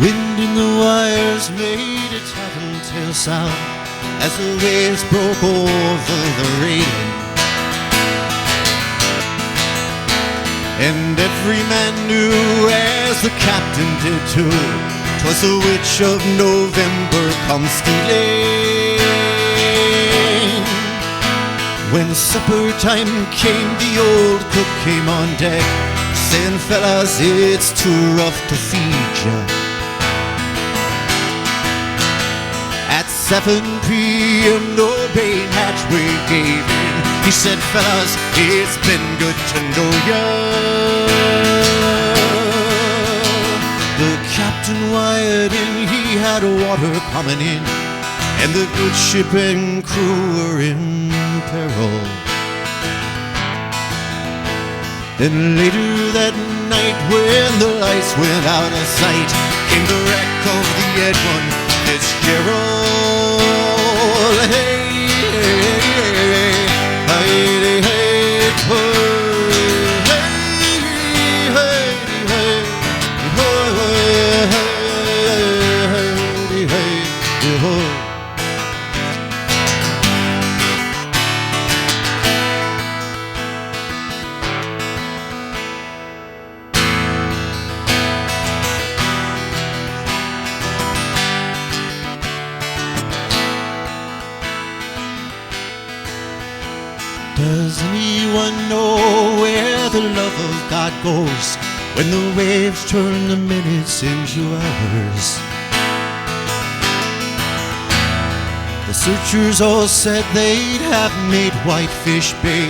Wind in the wires made a tattletale sound as the waves broke over the railing. And every man knew, as the captain did too, 'twas the witch of November come stealing. When supper time came, the old cook came on deck, saying, fellas, it's too rough to feed ya. At 7 p.m. no main hatchway gave in. He said, fellas, it's been good to know ya. The captain wired in, he had water coming in, and the good ship and crew were in peril. Then later that night, when the lights went out of sight, came the wreck of the Edmund Fitzgerald. Hey, hey, hey, hey, hey, does anyone know where the love of God goes when the waves turn the minutes into hours? The searchers all said they'd have made Whitefish Bay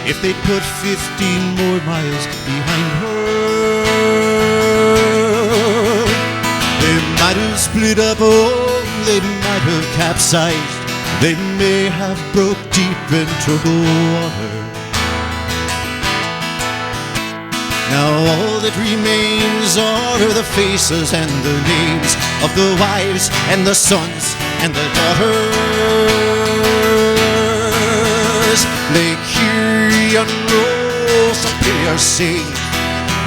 if they'd put 15 more miles behind her. They might have split up, oh, they might have capsized, they may have broke deep into the water. Now all that remains are the faces and the names of the wives and the sons and the daughters. Lake Erie unrolls a piercing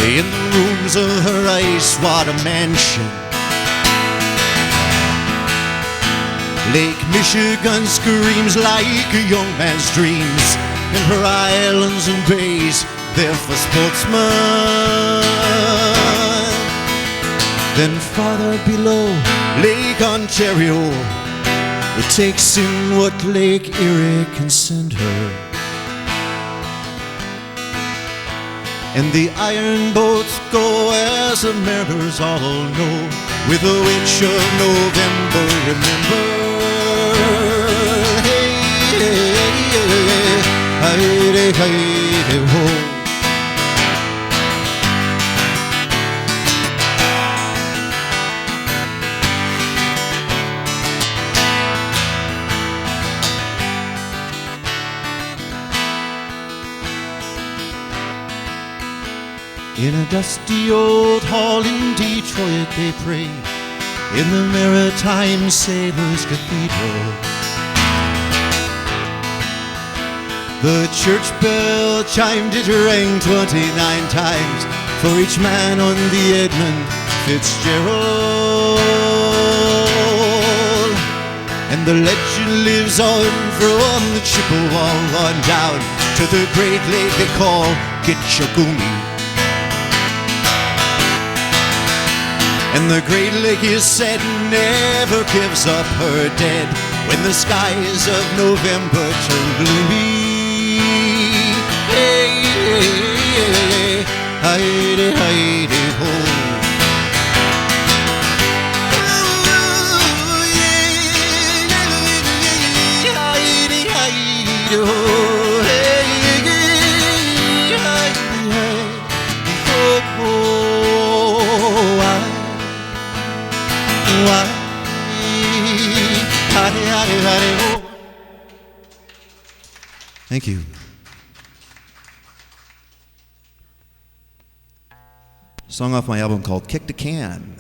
in the rooms of her ice-water mansion. Lake Michigan screams like a young man's dreams, and her islands and bays, they're for sportsmen. Then farther below, Lake Ontario, it takes in what Lake Erie can send her. And the iron boats go, as the mariners all know, with the witch of November, remember. Hey, hey, hey, hey, hey, hey, ho. In a dusty old hall in Detroit they pray, in the Maritime Sailors' Cathedral. The church bell chimed, it rang 29 times for each man on the Edmund Fitzgerald. And the legend lives on from the Chippewa on down to the great lake they call Gitchagumi. And the great lake is said never gives up her dead when the skies of November turn gloomy. Hey, hey, hey, hey, hey, hey, ho. Thank you. Song off my album called Kick the Can.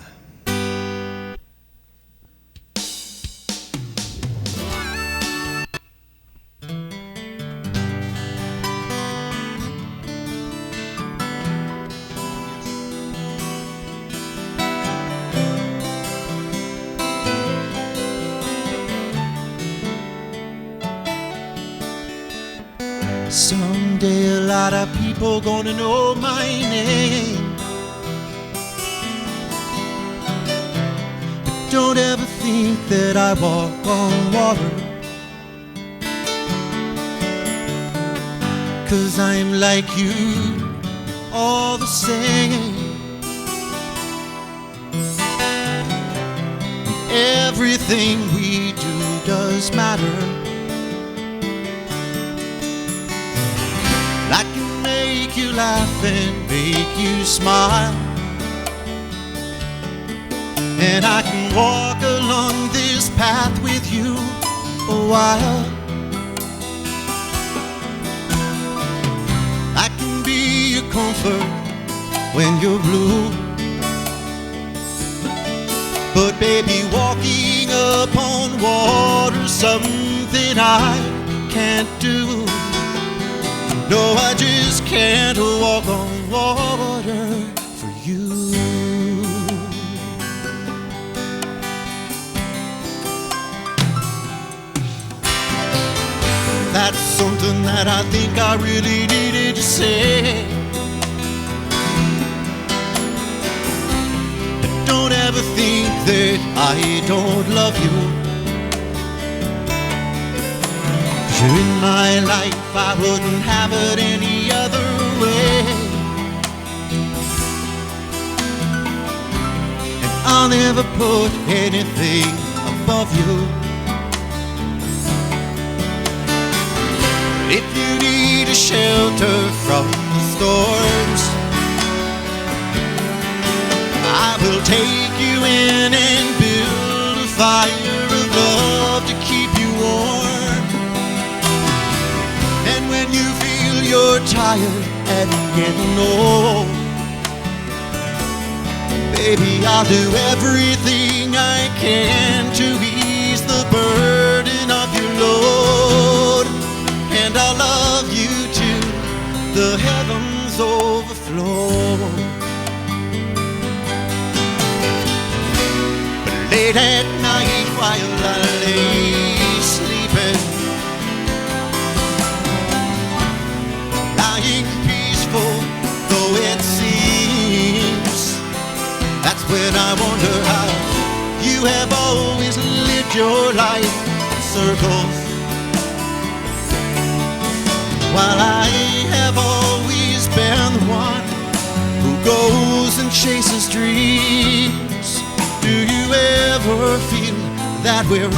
lot of people gonna know my name. But don't ever think that I walk on water, 'cause I'm like you all the same. Everything we do does matter. I can make you laugh and make you smile, and I can walk along this path with you a while. I can be your comfort when you're blue, but baby, walking upon water's something I can't do. No, I just can't walk on water for you. That's something that I think I really needed to say. But don't ever think that I don't love you. You're in my life, I wouldn't have it any other way. And I'll never put anything above you. If you need a shelter from the storms, I will take you in and build a fire of love to keep you warm. And when you feel you're tired and getting old, baby, I'll do everything I can to ease the burden of your load. And I'll love you till the heavens overflow. But late at night while I lay sleeping, lying peaceful though it seems, that's when I wonder how you have always lived your life in circles, while I have always been the one who goes and chases dreams. Do you ever feel that we're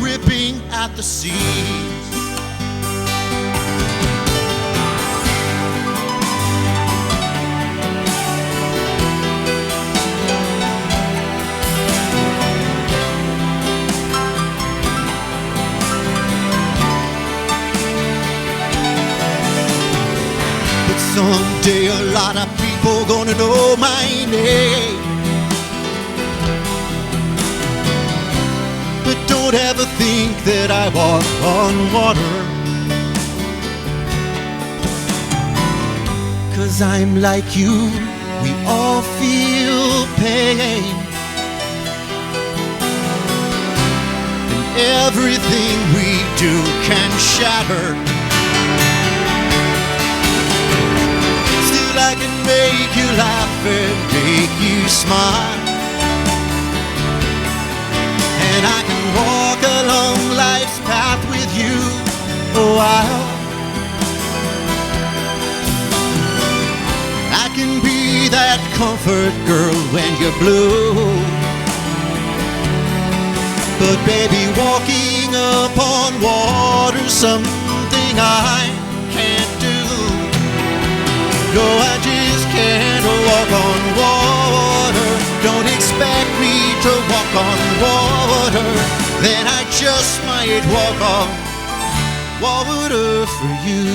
ripping at the seams? Someday a lot of people gonna know my name. But don't ever think that I walk on water, 'cause I'm like you, we all feel pain. And everything we do can shatter. I can make you laugh and make you smile, and I can walk along life's path with you a while. I can be that comfort girl when you're blue, but baby, walking upon water's something I can't do. No, I just can't walk on water. Don't expect me to walk on water, then I just might walk on water for you.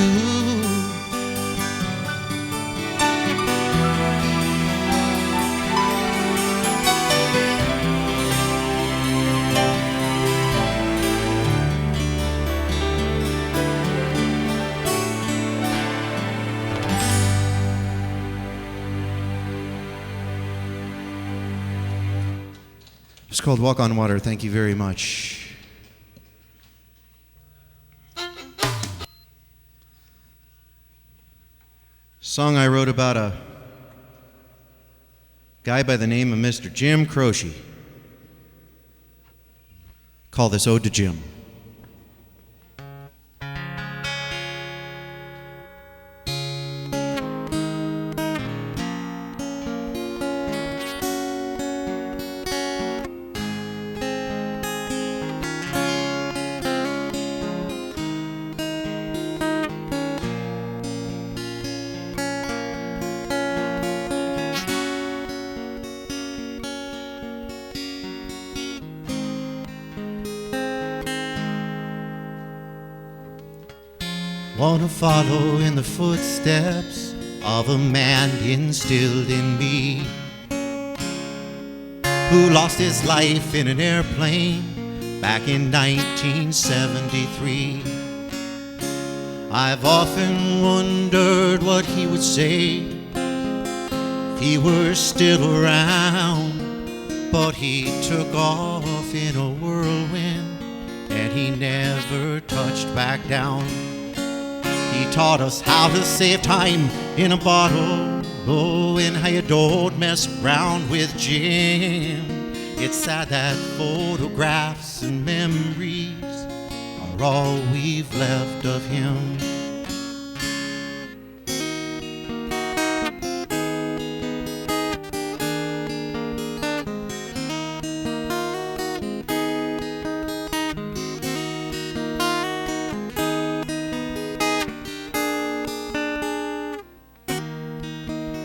It's called Walk on Water. Thank you very much. Song I wrote about a guy by the name of Mr. Jim Croce. Call this Ode to Jim. Wanna follow in the footsteps of a man instilled in me, who lost his life in an airplane back in 1973. I've often wondered what he would say if he were still around, but he took off in a whirlwind and he never touched back down. He taught us how to save time in a bottle, oh, and how you don't mess around with Jim. It's sad that photographs and memories are all we've left of him.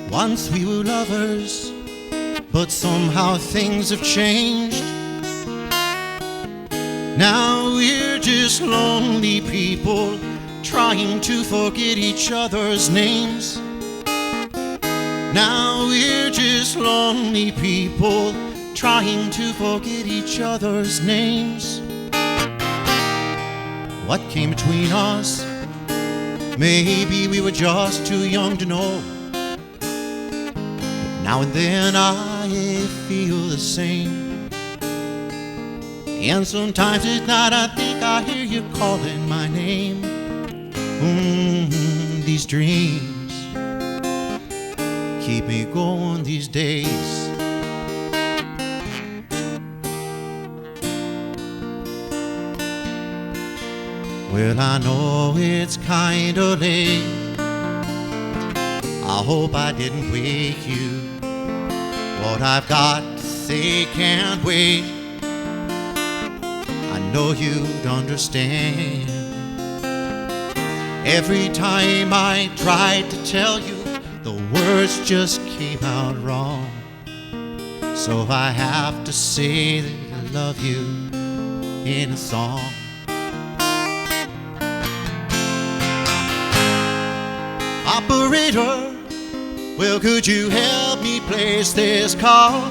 Once we were lovers, but somehow things have changed. Now we're just lonely people trying to forget each other's names. Now we're just lonely people trying to forget each other's names. What came between us? Maybe we were just too young to know. Now and then I feel the same, and sometimes at night I think I hear you calling my name. These dreams keep me going these days. Well, I know it's kinda late. I hope I didn't wake you. What I've got to say can't wait. I know you'd understand. Every time I tried to tell you, the words just came out wrong. So I have to say that I love you in a song. Operator, well, could you help me place this call?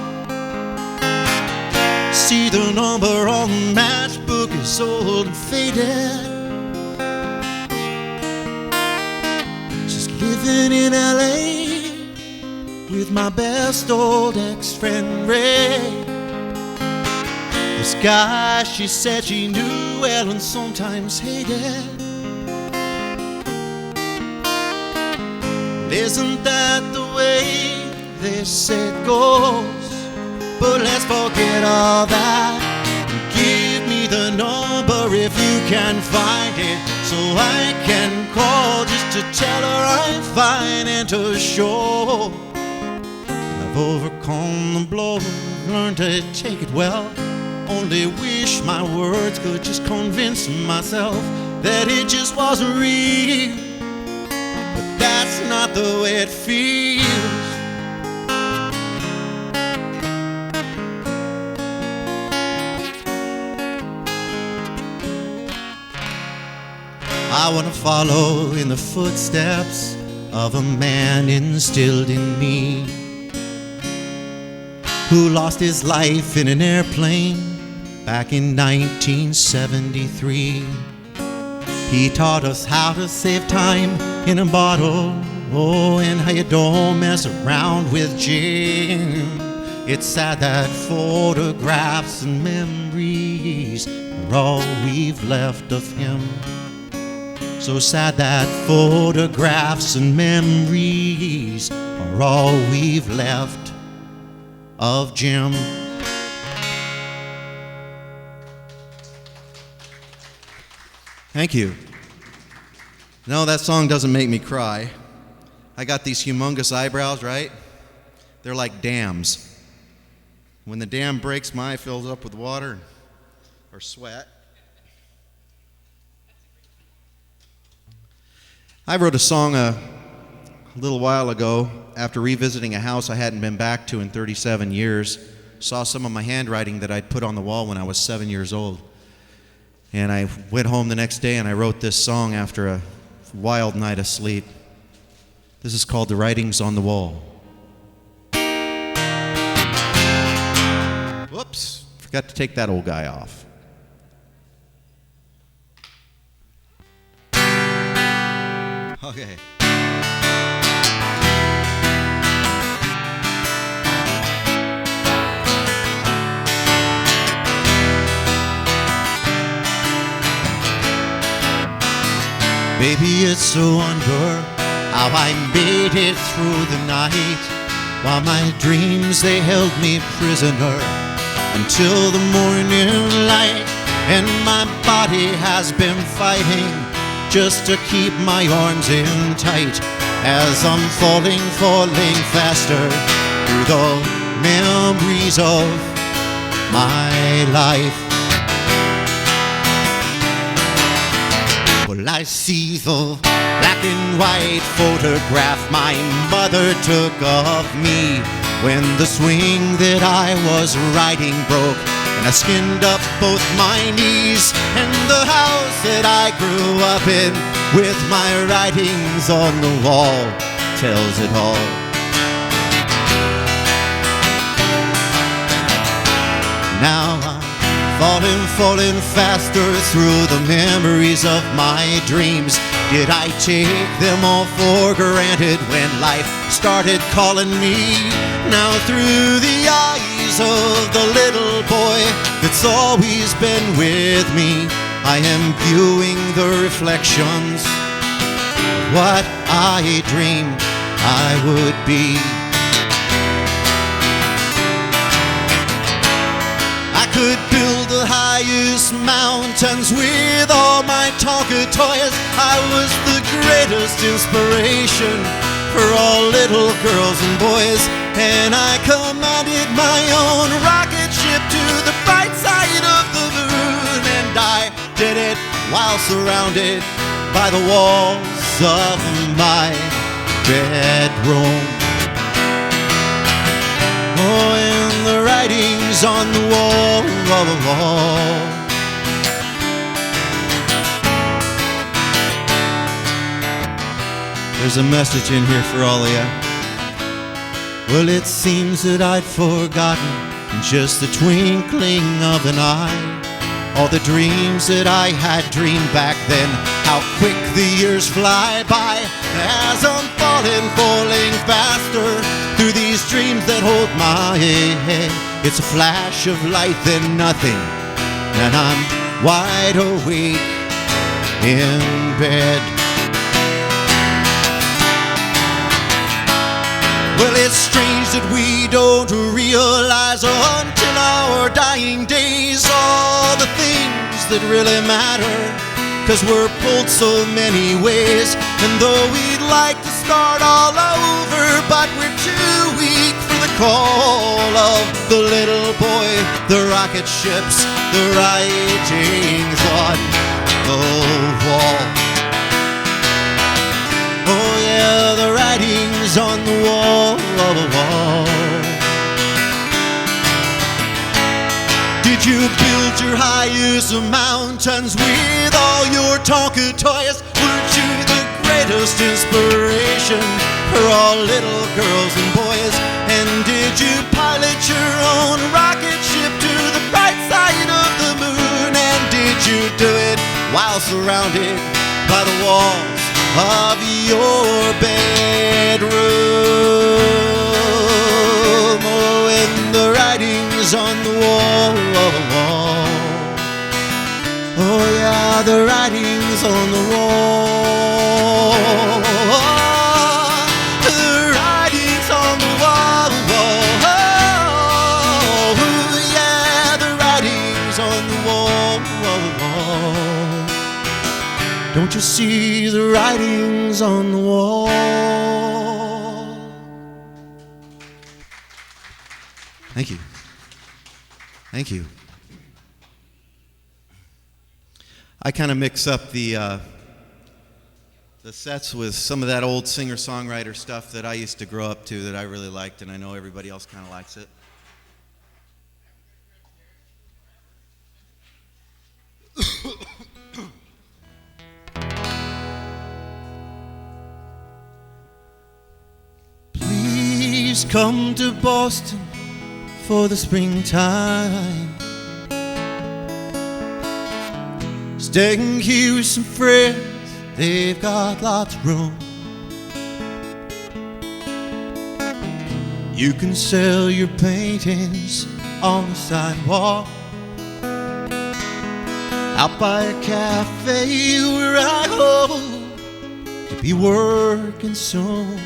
See, the number on the matchbook is old and faded. Just living in LA with my best old ex-friend Ray. This guy she said she knew well and sometimes hated. Isn't that the way they say it goes? But let's forget all that. Give me the number if you can find it, so I can call just to tell her I'm fine and to show I've overcome the blow, learned to take it well. Only wish my words could just convince myself that it just wasn't real. That's not the way it feels. I want to follow in the footsteps of a man instilled in me, who lost his life in an airplane back in 1973. He taught us how to save time in a bottle, oh, and how you don't mess around with Jim. It's sad that photographs and memories are all we've left of him. So sad that photographs and memories memories are all we've left of Jim. Thank you. No, that song doesn't make me cry. I got these humongous eyebrows, right? They're like dams. When the dam breaks, my eye fills up with water or sweat. I wrote a song a little while ago after revisiting a house I hadn't been back to in 37 years. Saw some of my handwriting that I'd put on the wall when I was 7 years old. And I went home the next day and I wrote this song after a wild night of sleep. This is called The Writings on the Wall. Whoops, forgot to take that old guy off. Okay. Baby, it's a wonder how I made it through the night, while my dreams, they held me prisoner until the morning light. And my body has been fighting just to keep my arms in tight, as I'm falling faster through the memories of my life. Well, I see the black and white photograph my mother took of me when the swing that I was riding broke, and I skinned up both my knees. And the house that I grew up in, with my writings on the wall, tells it all. Now I'm falling faster through the memories of my dreams. Did I take them all for granted when life started calling me? Now through the eyes of the little boy that's always been with me, I am viewing the reflections of what I dreamed I would be. I could build the highest mountains with all my Tonka toys. I was the greatest inspiration for all little girls and boys, and I commanded my own rocket ship to the bright side of the moon, and I did it while surrounded by the walls of my bedroom. Oh, and the writings on the wall. There's a message in here for all of you. Well, it seems that I'd forgotten in just the twinkling of an eye all the dreams that I had dreamed back then. How quick the years fly by as I'm falling faster through these dreams that hold my head. It's a flash of light, then nothing, and I'm wide awake in bed. Well, it's strange that we don't realize until our dying days all the things that really matter, 'cause we're pulled so many ways. And though we'd like to start all over, but we're too weak for the call of the little boy, the rocket ships, the writings on the wall. Oh yeah, the writings on the wall. Did you build your highest mountains with all your Tonka toys? Weren't you the greatest inspiration for all little girls and boys? And did you pilot your own rocket ship to the bright side of the moon? And did you do it while surrounded by the walls of your bedroom? Oh, and the writings on the wall. Oh yeah, the writings on the wall. The Don't you see the writings on the wall? Thank you. Thank you. I kind of mix up the sets with some of that old singer-songwriter stuff that I used to grow up to that I really liked, and I know everybody else kind of likes it. Please come to Boston for the springtime. Staying here with some friends, they've got lots of room. You can sell your paintings on the sidewalk, out by a cafe where I hope to be working soon.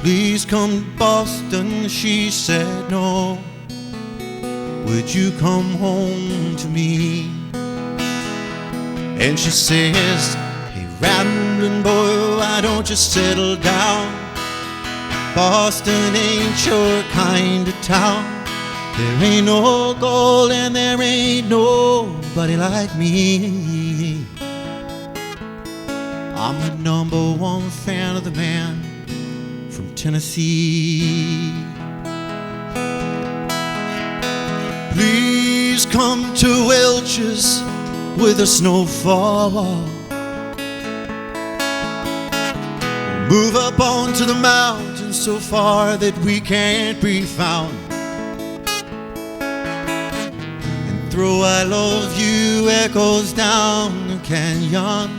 Please come to Boston, she said no. Would you come home to me? And she says, hey, rambling boy, why don't you settle down? Boston ain't your kind of town. There ain't no gold and there ain't nobody like me. I'm the #1 fan of the man from Tennessee. Please come to Welches with a snowfall. Move up onto the mountain so far that we can't be found, and throw I love you echoes down the canyons.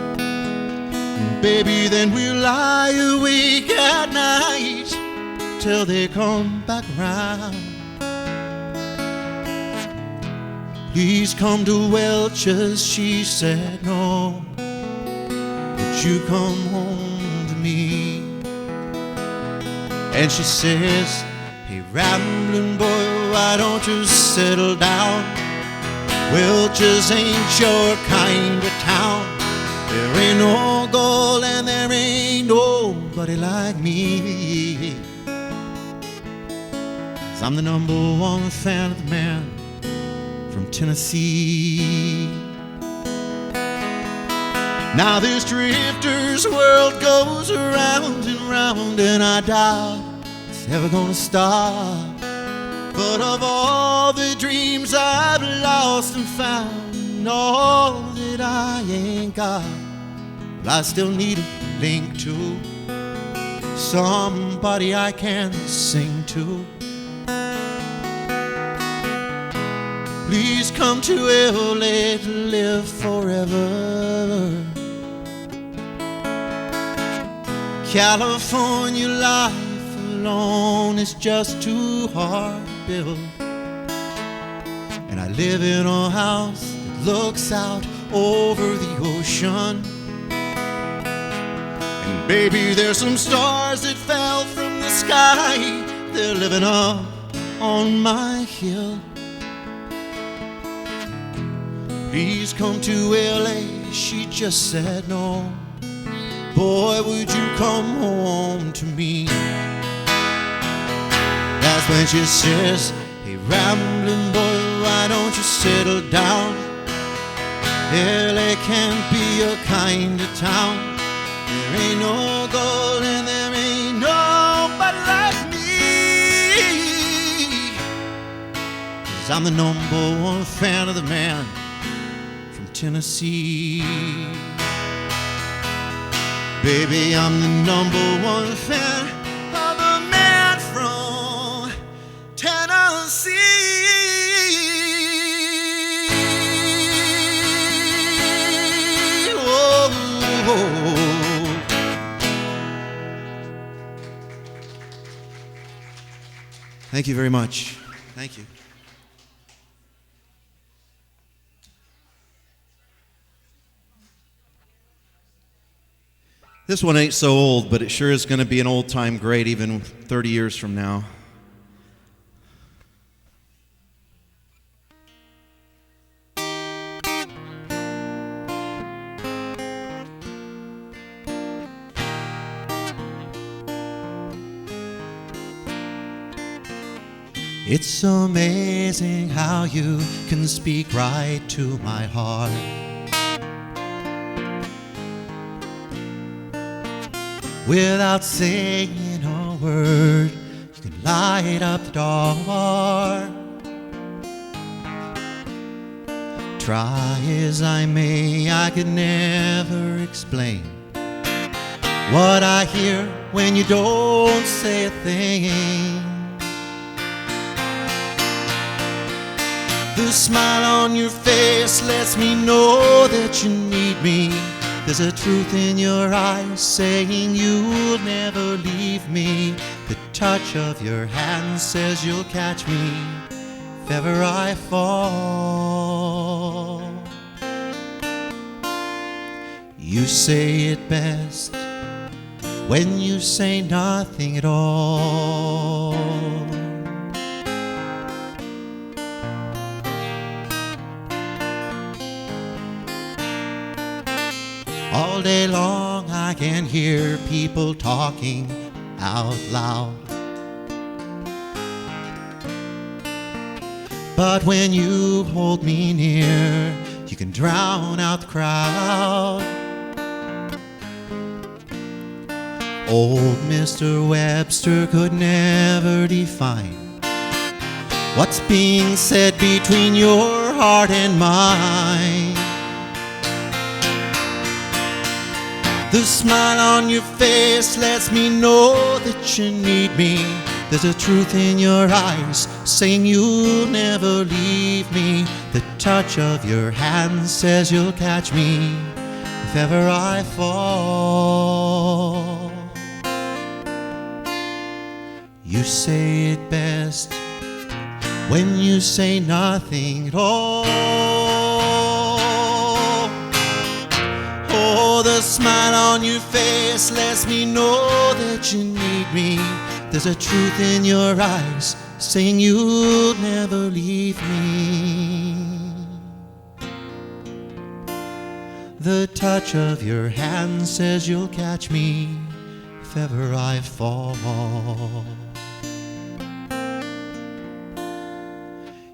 And baby, then we'll lie awake at night till they come back round. Please come to Welches, she said no. Would you come home to me? And she says, hey, rambling boy, why don't you settle down? Welches ain't your kind of town. There ain't no gold and there ain't nobody like me. 'Cause I'm the #1 fan of the man from Tennessee. Now this drifter's world goes around and round, and I doubt it's ever gonna stop. But of all the dreams I've lost and found, all that I ain't got, well, I still need a link to somebody I can sing to. Please come to LA to live forever. California life alone is just too hard to build. And I live in a house that looks out over the ocean. And baby, there's some stars that fell from the sky. They're living up on my hill. Please come to LA, she just said no. Boy, would you come home to me? That's when she says, hey, rambling boy, why don't you settle down? LA can't be your kind of town. There ain't no gold and there ain't nobody like me. 'Cause I'm the #1 fan of the man from Tennessee. Baby, I'm the #1 fan of the man from Tennessee. Oh. Thank you very much. Thank you. This one ain't so old, but it sure is going to be an old-time great even 30 years from now. It's amazing how you can speak right to my heart. Without saying a word, you can light up the dark. Try as I may, I could never explain what I hear when you don't say a thing. The smile on your face lets me know that you need me. There's a truth in your eyes saying you'll never leave me. The touch of your hand says you'll catch me if ever I fall. You say it best when you say nothing at all. All day long I can hear people talking out loud, but when you hold me near, you can drown out the crowd. Old Mr. Webster could never define what's being said between your heart and mine. The smile on your face lets me know that you need me. There's a truth in your eyes saying you'll never leave me. The touch of your hand says you'll catch me if ever I fall. You say it best when you say nothing at all. Oh, the smile on your face lets me know that you need me. There's a truth in your eyes saying you'll never leave me. The touch of your hand says you'll catch me if ever I fall.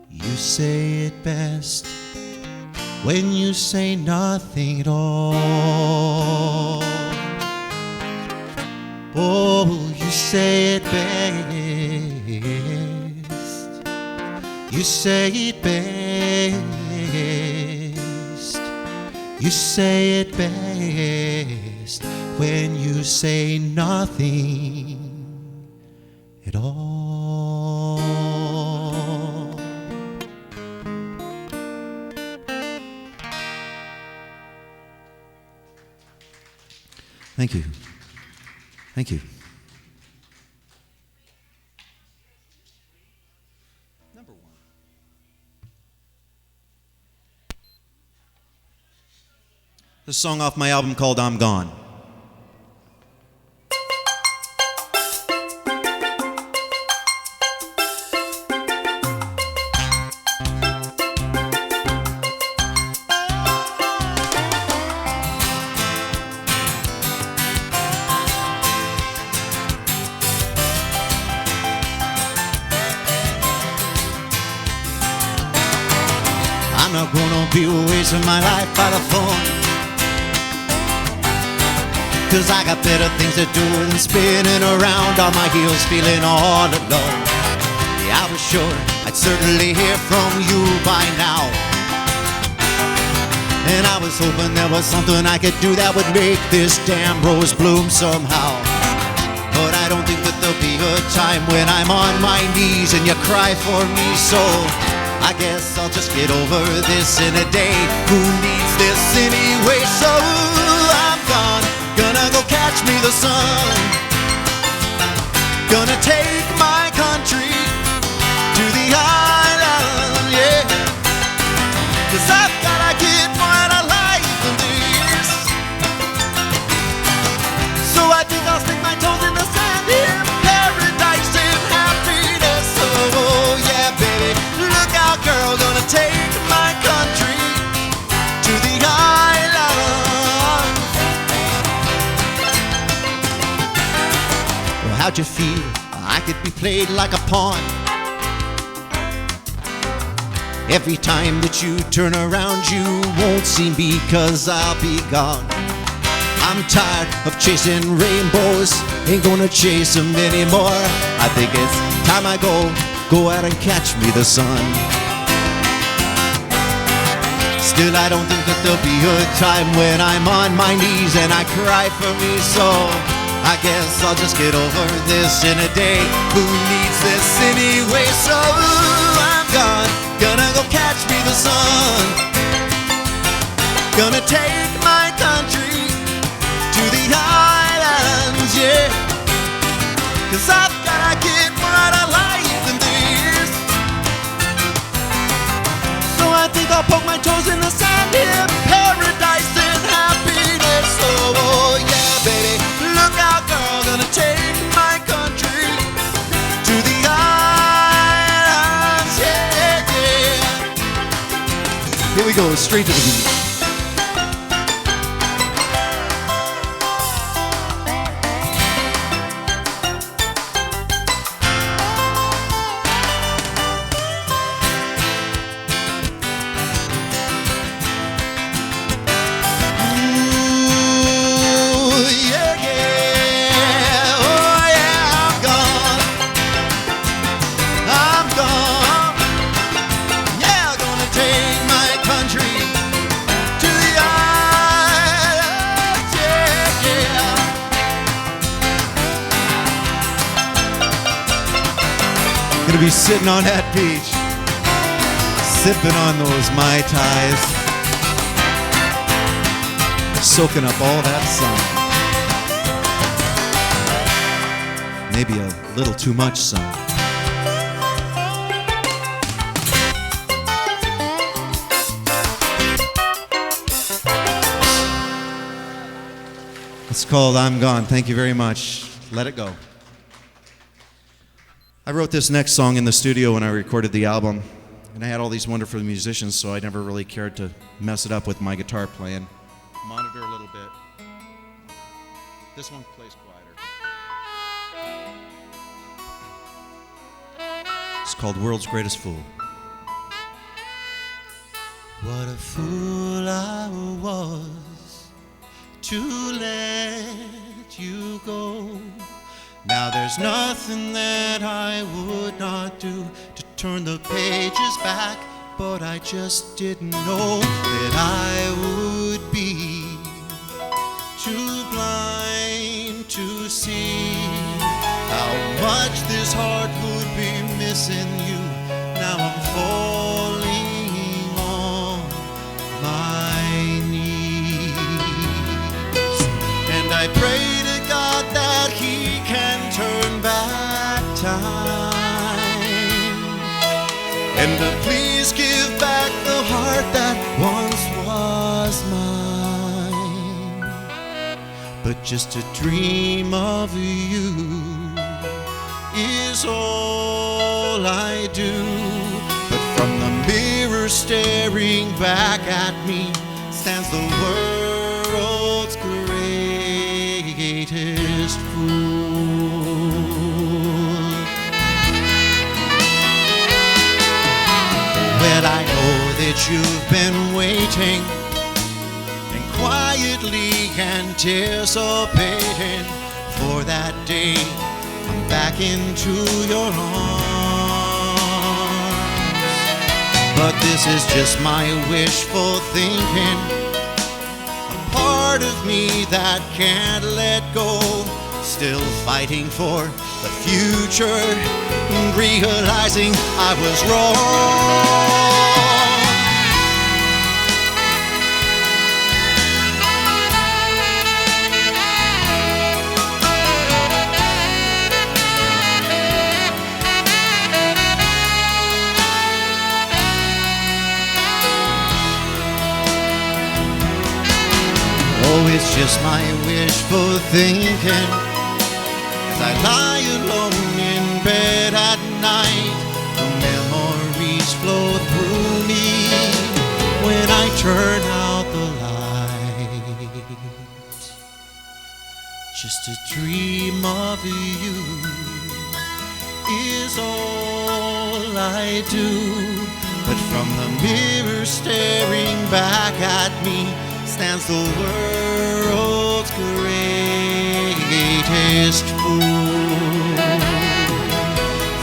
You say it best when you say nothing at all. Oh, you say it best. You say it best. You say it best when you say nothing at all. Thank you. Thank you. Number one. The song off my album called I'm Gone. I'm not gonna be wasting my life by the phone, 'cause I got better things to do than spinning around on my heels feeling all alone. Yeah, I was sure I'd certainly hear from you by now, and I was hoping there was something I could do that would make this damn rose bloom somehow. But I don't think that there'll be a time when I'm on my knees and you cry for me, so I guess I'll just get over this in a day. Who needs this anyway? So I'm gone, gonna go catch me the sun, gonna take my country to the island, yeah. 'Cause I've gotta get more out of life than this. So I think I'll stick my toes in the sand here, paradise and happiness. Oh yeah, baby, look out, girl, gonna take my country to the island. Well, how'd you feel? I could be played like a pawn, Every time that you turn around, you won't see me, 'cause I'll be gone. I'm tired of chasing rainbows, ain't gonna chase them anymore. I think it's time I go out and catch me the sun. Still, I don't think that there'll be a time when I'm on my knees and I cry for me, so I guess I'll just get over this in a day. Who needs this anyway? So I'm gone, gonna go catch me the sun. Gonna take my country to the islands, yeah. 'Cause I've gotta get more out of life than this. So I think I'll poke my toes in the sand here. Paradise and happiness, oh yeah, baby. Look out, girl, gonna take my country to the islands, yeah, yeah. Here we go, straight to the beach. Gonna be sitting on that beach, sipping on those Mai Tais, soaking up all that sun. Maybe a little too much sun. It's called I'm Gone. Thank you very much. Let it go. I wrote this next song in the studio when I recorded the album, and I had all these wonderful musicians, so I never really cared to mess it up with my guitar playing. Monitor a little bit. This one plays quieter. It's called World's Greatest Fool. What a fool I was to let you go. Now there's nothing that I would not do to turn the pages back, but I just didn't know that I would be too blind to see how much this heart would be missing you. Now I'm falling on my knees, and I pray to God that He can turn back time, and to please give back the heart that once was mine. But just to dream of you is all I do. But from the mirror staring back at me stands the world's greatest fool. Well, I know that you've been waiting and quietly anticipating for that day I'm back into your arms. But this is just my wishful thinking, a part of me that can't let go, still fighting for the future, realizing I was wrong. Oh, it's just my wishful thinking as I lie alone in bed at night. The memories flow through me when I turn out the lights. Just to dream of you is all I do. But from the mirror staring back at me stands the world's greatest fool.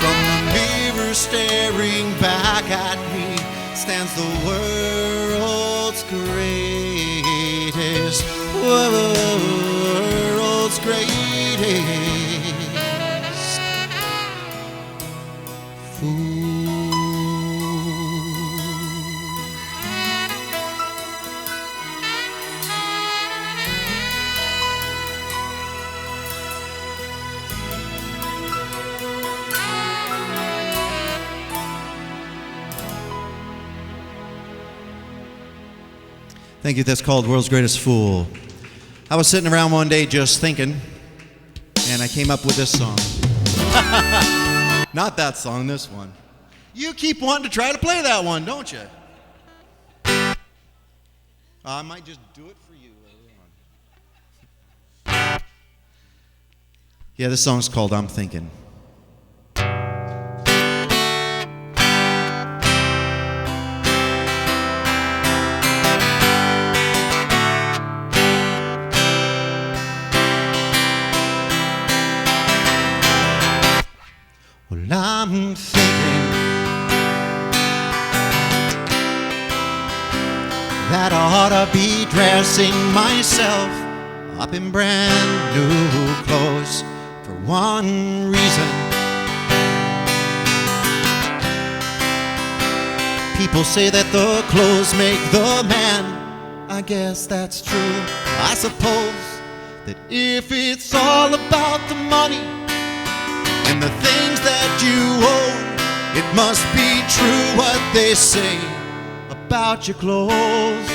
From the mirror staring back at me stands the world's greatest, world's greatest fool. Thank you. That's called World's Greatest Fool. I was sitting around one day just thinking, and I came up with this song. Not that song, this one. You keep wanting to try to play that one, don't you? I might just do it for you later on. Yeah, this song's called I'm Thinking. Well, I'm thinking that I ought to be dressing myself up in brand new clothes for one reason. People say that the clothes make the man. I guess that's true. I suppose that if it's all about the money and the things that you own, it must be true what they say about your clothes.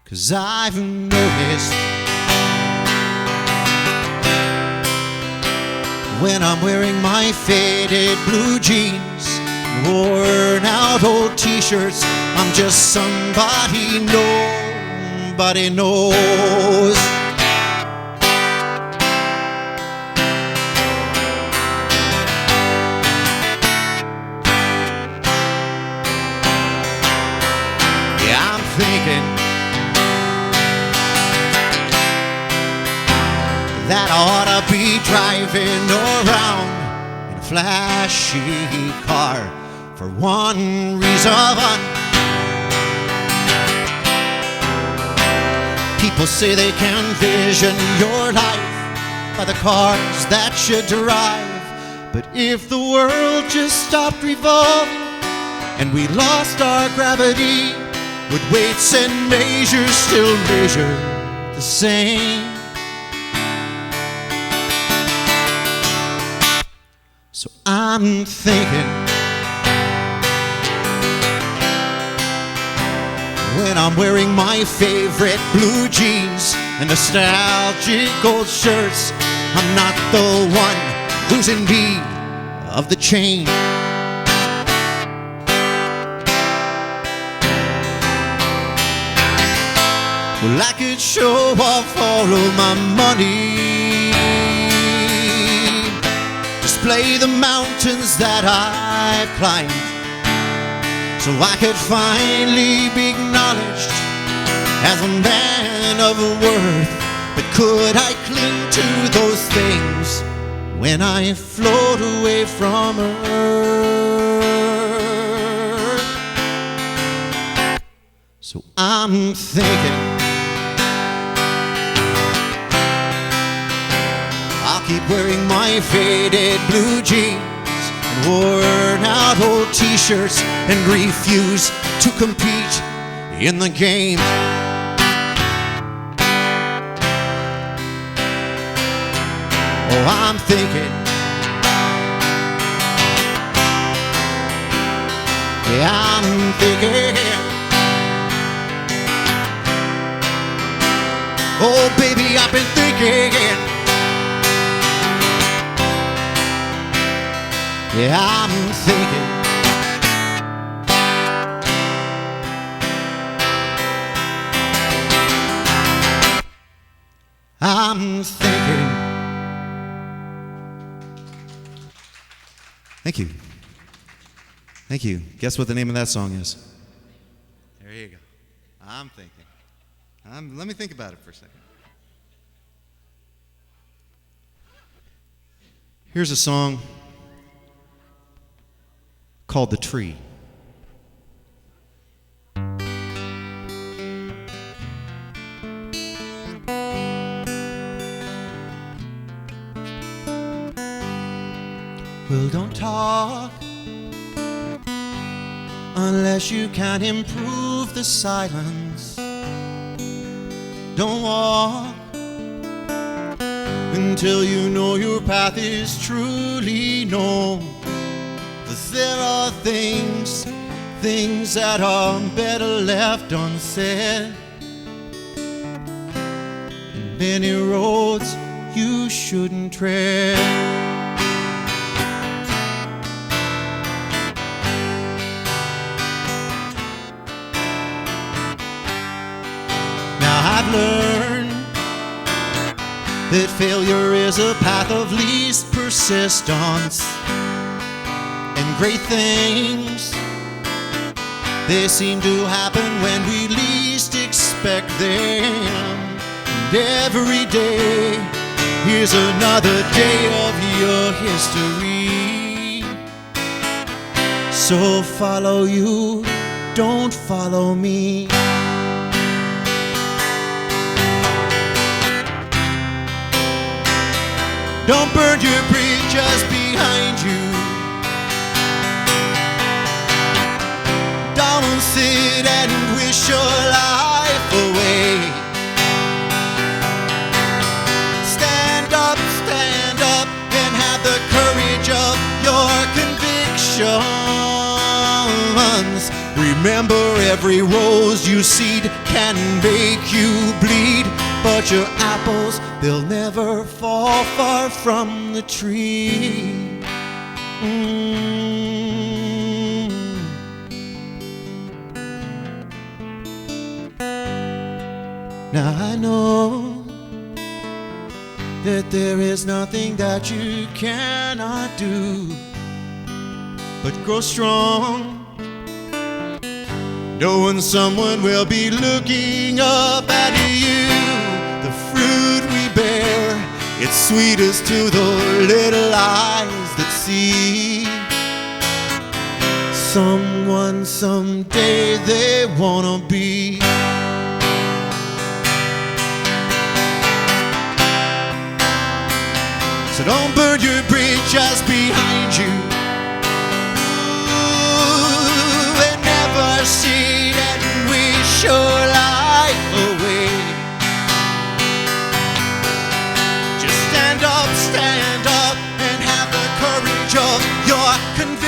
'Cause I've noticed when I'm wearing my faded blue jeans, worn out old t-shirts, I'm just somebody nobody knows. Thinking that I ought to be driving around in a flashy car for one reason. People say they can vision your life by the cars that you drive. But if the world just stopped revolving and we lost our gravity, would weights and measures still measure the same? So I'm thinking when I'm wearing my favorite blue jeans and nostalgic old shirts, I'm not the one who's in need of the change. Well, I could show off all of my money, display the mountains that I've climbed, so I could finally be acknowledged as a man of worth. But could I cling to those things when I float away from earth? So I'm thinking keep wearing my faded blue jeans and worn out old t-shirts and refuse to compete in the game. Oh, I'm thinking, yeah, I'm thinking, oh baby, I've been thinking, yeah, I'm thinking, I'm thinking. Thank you. Thank you. Guess what the name of that song is? There you go. I'm thinking. Let me think about it for a second. Here's a song called The Tree. Well, don't talk unless you can improve the silence. Don't walk until you know your path is truly known. 'Cause there are things that are better left unsaid, and many roads you shouldn't tread. I've learned that failure is a path of least persistence, and great things, they seem to happen when we least expect them. And every day is another day of your history. So follow you, don't follow me. Don't burn your bridge just behind you. Don't sit and wish your life away. Stand up and have the courage of your convictions. Remember, every rose you seed can make you bleed, but your apples, they'll never fall far from the tree. Now I know that there is nothing that you cannot do, but grow strong, knowing someone will be looking up at you. The fruit we bear, it's sweetest to the little eyes that see someone someday they wanna be. So don't burn your bridge just behind you. Ooh, and never see and wish your life away. Just stand up and have the courage of your convictions.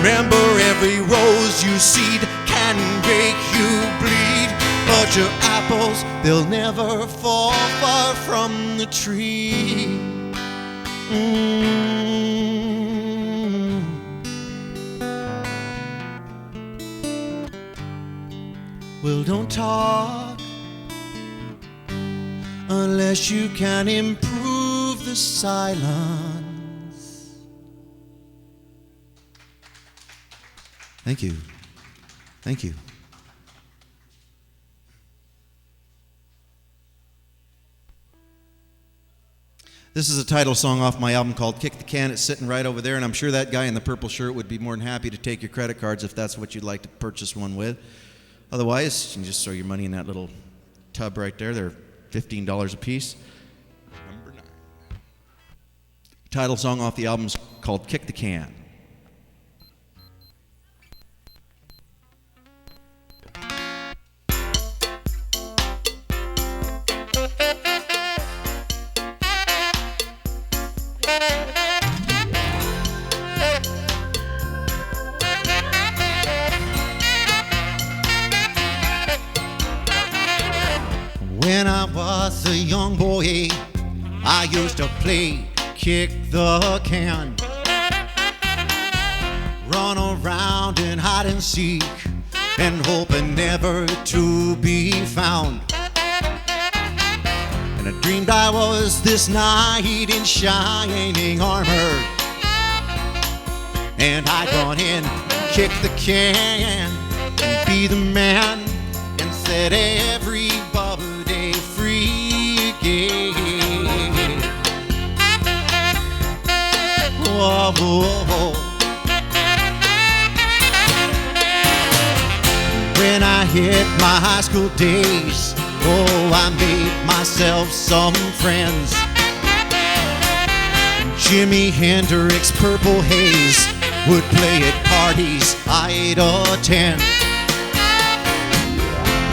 Remember, every rose you seed can make you bleed, but your apples, they'll never fall far from the tree. Well, don't talk unless you can improve the silence. Thank you. Thank you. This is a title song off my album called Kick the Can. It's sitting right over there, and I'm sure that guy in the purple shirt would be more than happy to take your credit cards if that's what you'd like to purchase one with. Otherwise, you can just throw your money in that little tub right there. They're $15 a piece. Number 9. Title song off the album is called Kick the Can. When I was a young boy, I used to play kick the can, run around and hide and seek, and hoping never to be found. And Dreamed I was this knight in shining armor, and I'd run in, kick the can, and be the man, and set everybody free again. Whoa, whoa, whoa. When I hit my high school days, oh, I made myself some friends. Jimi Hendrix, Purple Haze would play at parties I'd attend.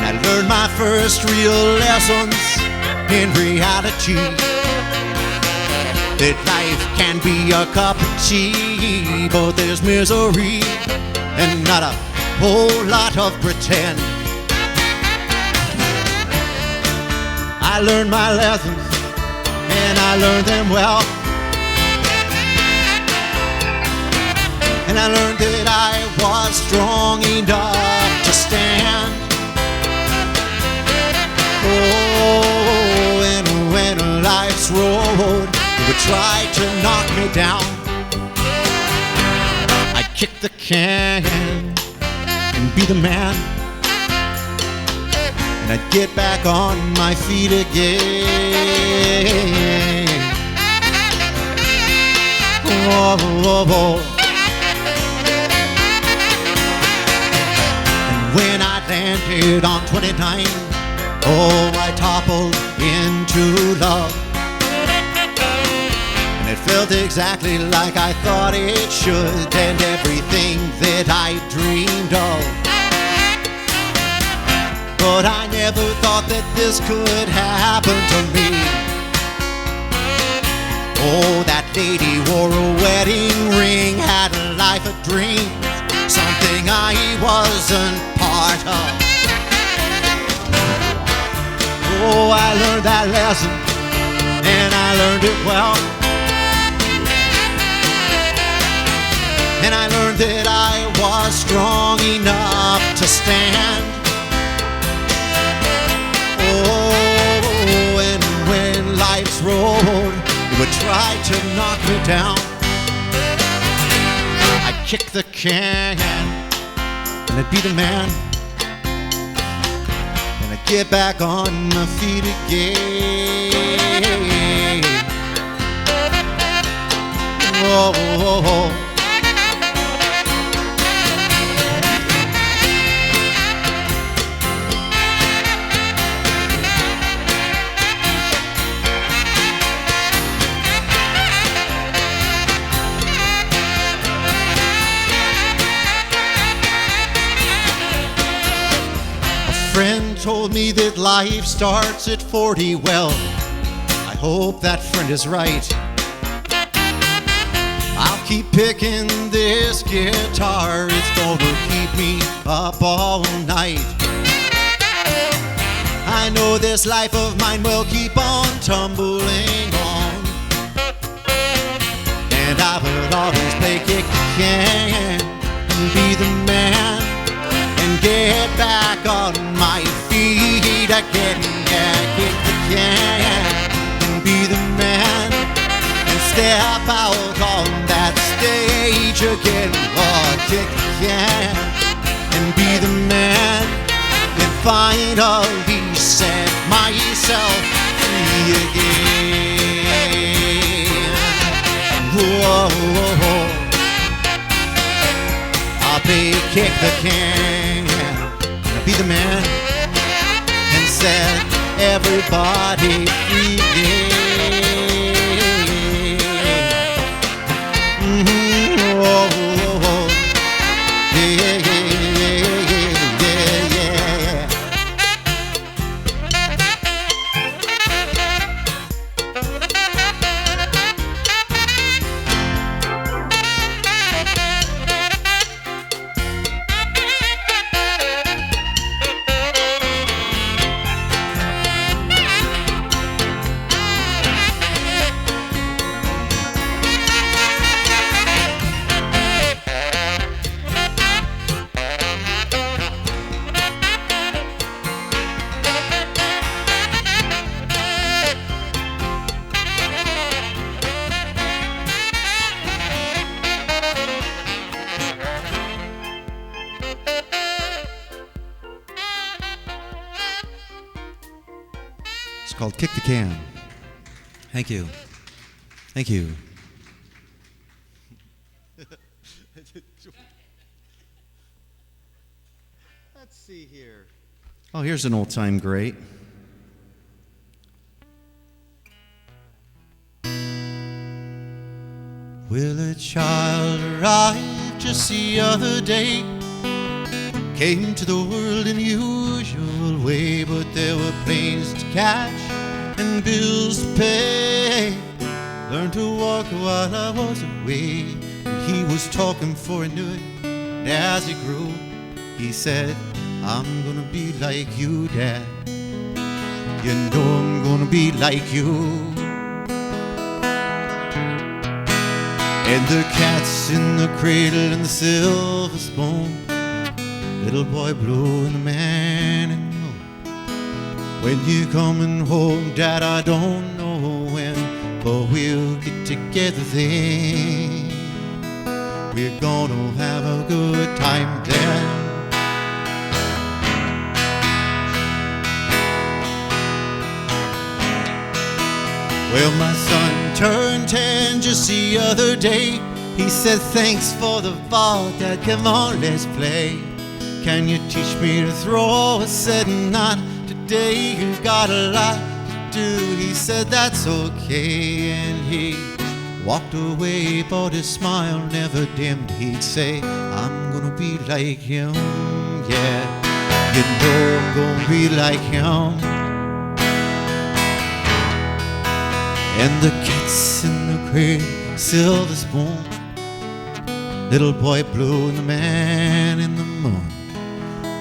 And I learned my first real lessons in reality, that life can be a cup of tea, but there's misery and not a whole lot of pretend. I learned my lessons, and I learned them well. And I learned that I was strong enough to stand. Oh, and when life's road would try to knock me down, I'd kick the can and be the man, and I'd get back on my feet again. Oh, oh, oh. And when I landed on 29, oh, I toppled into love, and it felt exactly like I thought it should, and everything that I dreamed of. But I never thought that this could happen to me. Oh, that lady wore a wedding ring, had a life of dreams, something I wasn't part of. Oh, I learned that lesson, and I learned it well. And I learned that I was strong enough to stand. Oh, and when life's road would try to knock me down, I'd kick the can, and I'd be the man, and I'd get back on my feet again. Oh, oh, oh. Friend told me that life starts at 40. Well, I hope that friend is right. I'll keep picking this guitar, it's gonna keep me up all night. I know this life of mine will keep on tumbling on, and I will always play kick the can, be the man, and get back on my feet again. Yeah, kick the can and be the man, and step out on that stage again. Oh, kick the can and be the man, and finally set myself free again. Whoa, whoa, whoa. I'll play kick the can, be the man, and set everybody free. Mm-hmm. Oh, oh, oh. Yeah, yeah, yeah, yeah. called Kick the Can. Thank you. Thank you. Let's see here. Oh, here's an old-time great. Well, a child arrived just the other day, came to the world in the usual way, but there were planes to catch and bills to pay. Learned to walk while I was away, and he was talking for he knew it. And as he grew, he said, I'm gonna be like you, Dad. You know I'm gonna be like you. And the cat's in the cradle and the silver spoon, little boy blue and the man in the moon. When you coming home, Dad, I don't know when, but we'll get together then. We're gonna have a good time then. Well, my son turned 10 just the other day. He said, thanks for the ball, Dad, come on, let's play. Can you teach me to throw? I said, not today, you've got a lot to do. He said, that's okay, and he walked away, but his smile never dimmed. He'd say, I'm gonna be like him, yeah. You know I'm gonna be like him. And the cat's in the cradle, silver spoon, little boy blue and the man in the moon.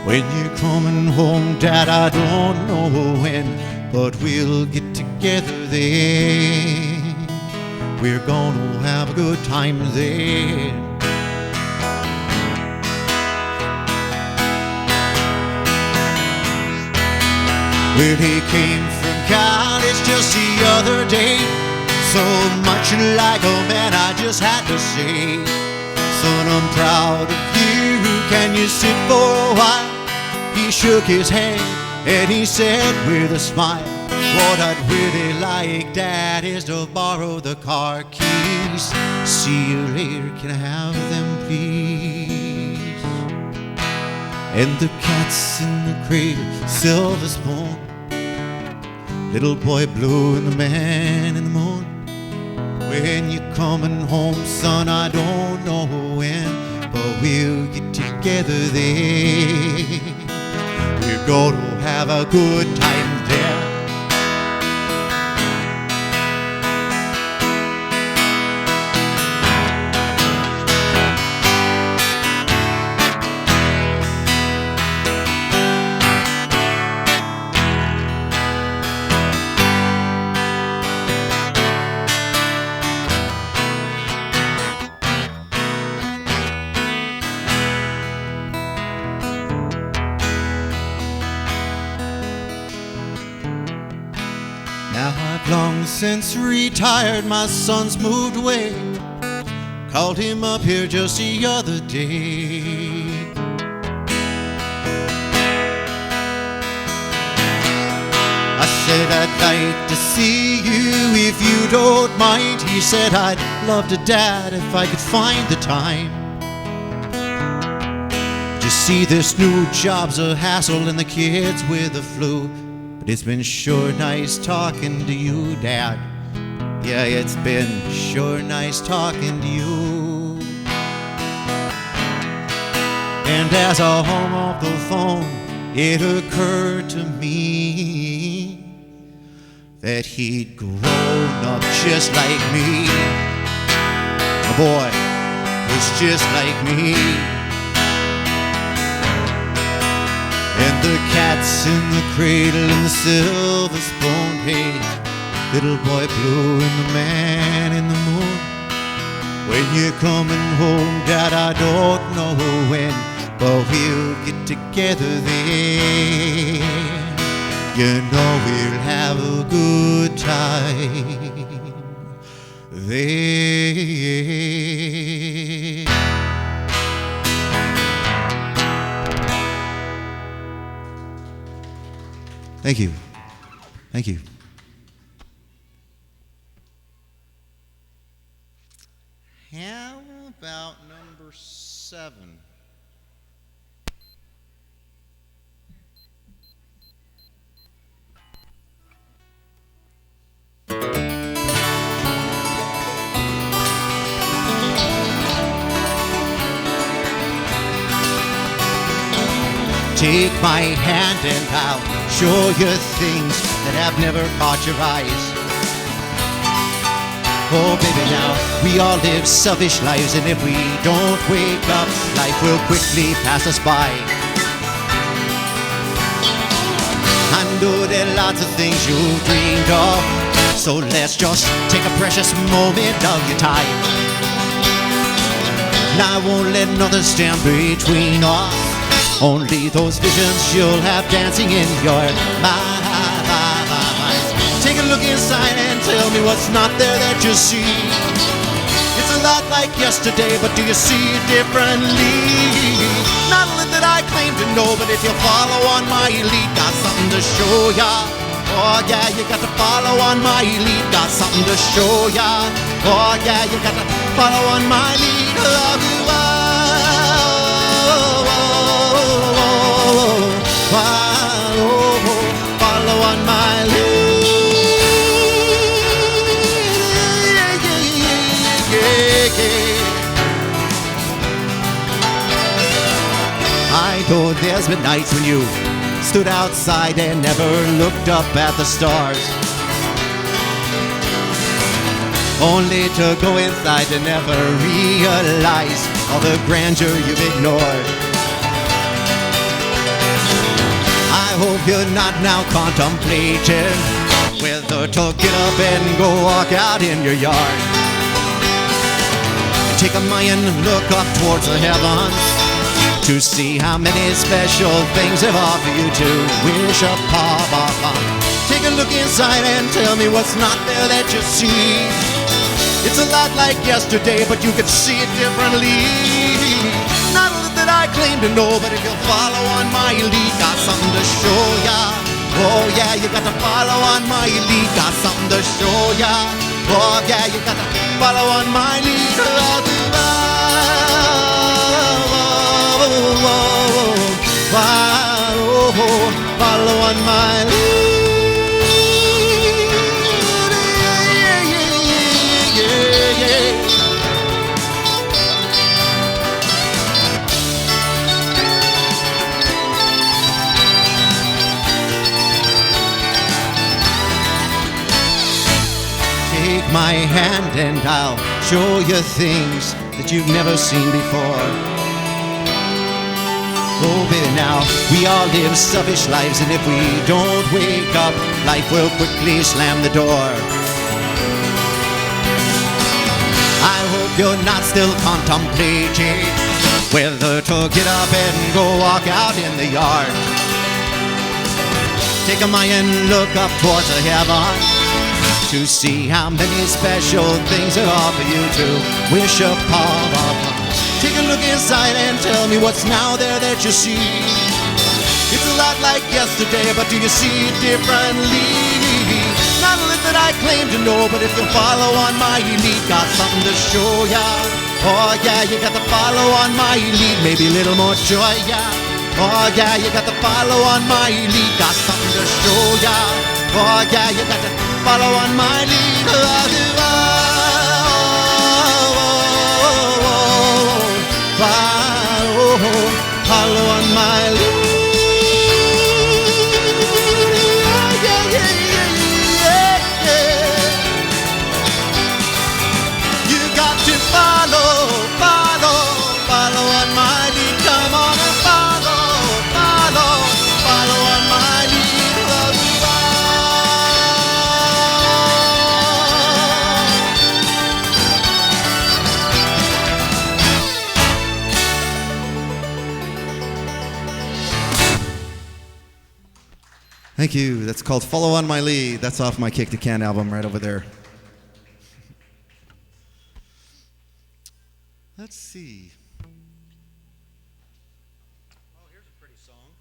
When you're coming home, Dad, I don't know when, but we'll get together then. We're gonna have a good time then. Well, he came from college just the other day, so much like a man, I just had to say, son, I'm proud of you. Can you sit for a while? He shook his hand and he said with a smile, what I'd really like, Dad, is to borrow the car keys. See you later, can I have them, please? And the cat's in the cradle, silver spoon, little boy blue and the man in the moon. When you're coming home, son, I don't know when, but we'll get together then. We're gonna have a good time there. Now I've long since retired, my son's moved away. Called him up here just the other day. I said, I'd like to see you if you don't mind. He said, I'd love to, Dad, if I could find the time. Just see, this new job's a hassle and the kids with the flu. It's been sure nice talking to you, Dad. Yeah, it's been sure nice talking to you. And as I hung up the phone, it occurred to me that he'd grown up just like me. My boy was just like me. And the cat's in the cradle and the silver spoon. Hey, little boy blue and the man in the moon. When you're coming home, Dad, I don't know when, but we'll get together then. You know we'll have a good time then. Thank you. Thank you. 7. Take my hand and I'll show you things that have never caught your eyes. Oh baby, now we all live selfish lives, and if we don't wake up, life will quickly pass us by. I know there are lots of things you've dreamed of, so let's just take a precious moment of your time. Now I won't let nothing stand between us, only those visions you'll have dancing in your mind. Take a look inside and tell me what's not there that you see. It's a lot like yesterday, but do you see it differently? Not only that I claim to know, but if you follow on my lead, got something to show ya. Oh yeah, you got to follow on my lead, got something to show ya. Oh yeah, you got to follow on my lead. Love you. Follow on my lead. I know there's been nights when you stood outside and never looked up at the stars, only to go inside and never realize all the grandeur you've ignored. I hope you're not now contemplating whether to get up and go walk out in your yard. Take a mind and look up towards the heavens to see how many special things have offered you to wish upon. Take a look inside and tell me what's not there that you see. It's a lot like yesterday, but you can see it differently. Not only that I claim to know, but if you follow on my lead, got something to show ya. Oh yeah, you got to follow on my lead, got something to show ya. Oh yeah, you got to follow on my lead. Follow on my lead. Take my hand and I'll show you things that you've never seen before. Oh baby, now we all live selfish lives, and if we don't wake up, life will quickly slam the door. I hope you're not still contemplating whether to get up and go walk out in the yard. Take a mind and look up towards the heavens to see how many special things that offer you to wish upon. Take a look inside and tell me what's now there that you see. It's a lot like yesterday, but do you see it differently? Not only that I claim to know, but if you follow on my lead, got something to show ya. Oh yeah, you got to follow on my lead, maybe a little more joy, yeah. Oh yeah, you got to follow on my lead, got something to show ya. Oh yeah, you got to follow on my lead. Follow on my lead. You got to follow on my lead. Come on and follow on my lead. Thank you. That's called Follow on My Lead. That's off my Kick the Can album right over there. Let's see. Oh, here's a pretty song.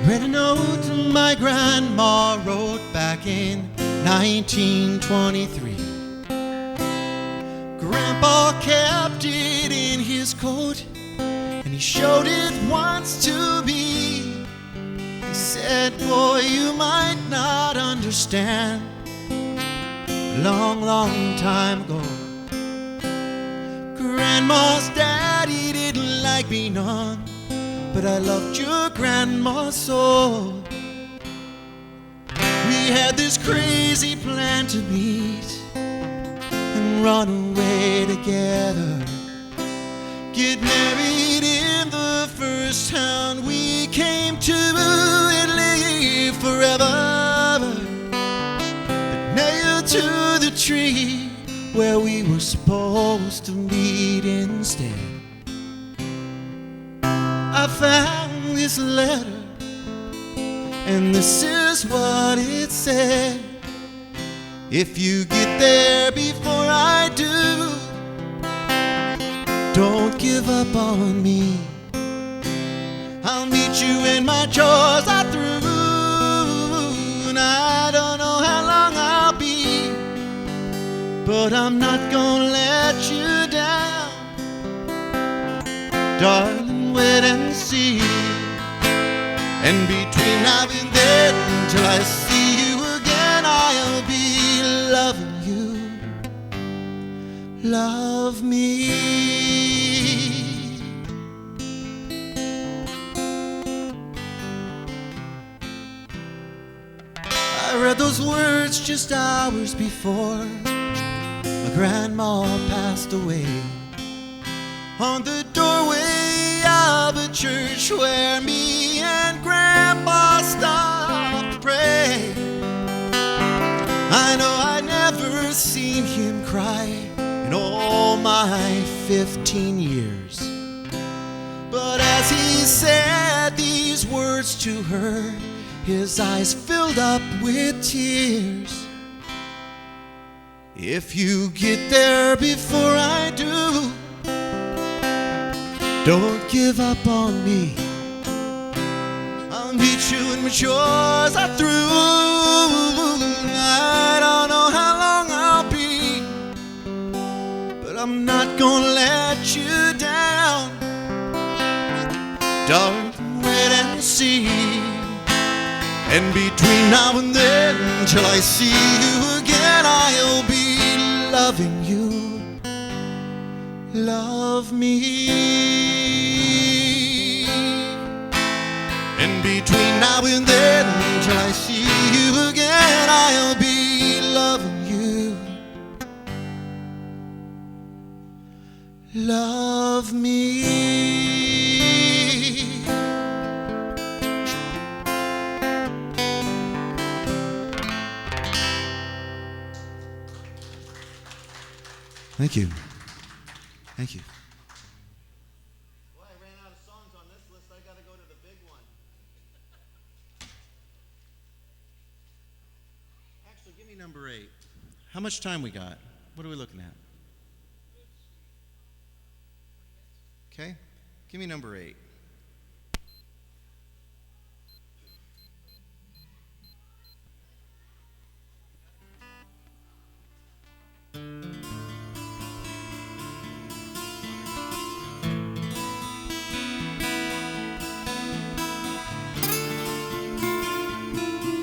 read a note my grandma wrote back in 1923. Grandpa kept it in his coat, and he showed it once to me. He said, boy, you might not understand. Long, long time ago, Grandma's daddy didn't like me none, but I loved your grandma so. We had this crazy plan to meet and run away together, get married in the first town we came to and live forever, but nailed to the tree where we were supposed to meet instead. I found this letter, and this is what it said. If you get there before I do, don't give up on me. I'll meet you when my chores are through, and I don't know how long I'll be, but I'm not gonna let you down. Darling, wait and see. And between now and then, till I see you again, I'll be loving you. Love me. I read those words just hours before my grandma passed away, on the doorway of a church where me and Grandpa stopped to pray. I know I'd never seen him cry in all my 15 years, but as he said these words to her, his eyes filled up with tears. If you get there before I do, don't give up on me. I'll meet you when my chores are through. I don't know how long I'll be, but I'm not gonna let you down. Darling, wait and see. And between now and then, till I see you again, I'll be loving you. Love me. And between now and then, till I see you again, I'll be loving you. Love me. Thank you. Thank you. Well, I ran out of songs on this list. I got to go to the big one. Actually, give me number 8. How much time we got? What are we looking at? Okay. Give me number 8.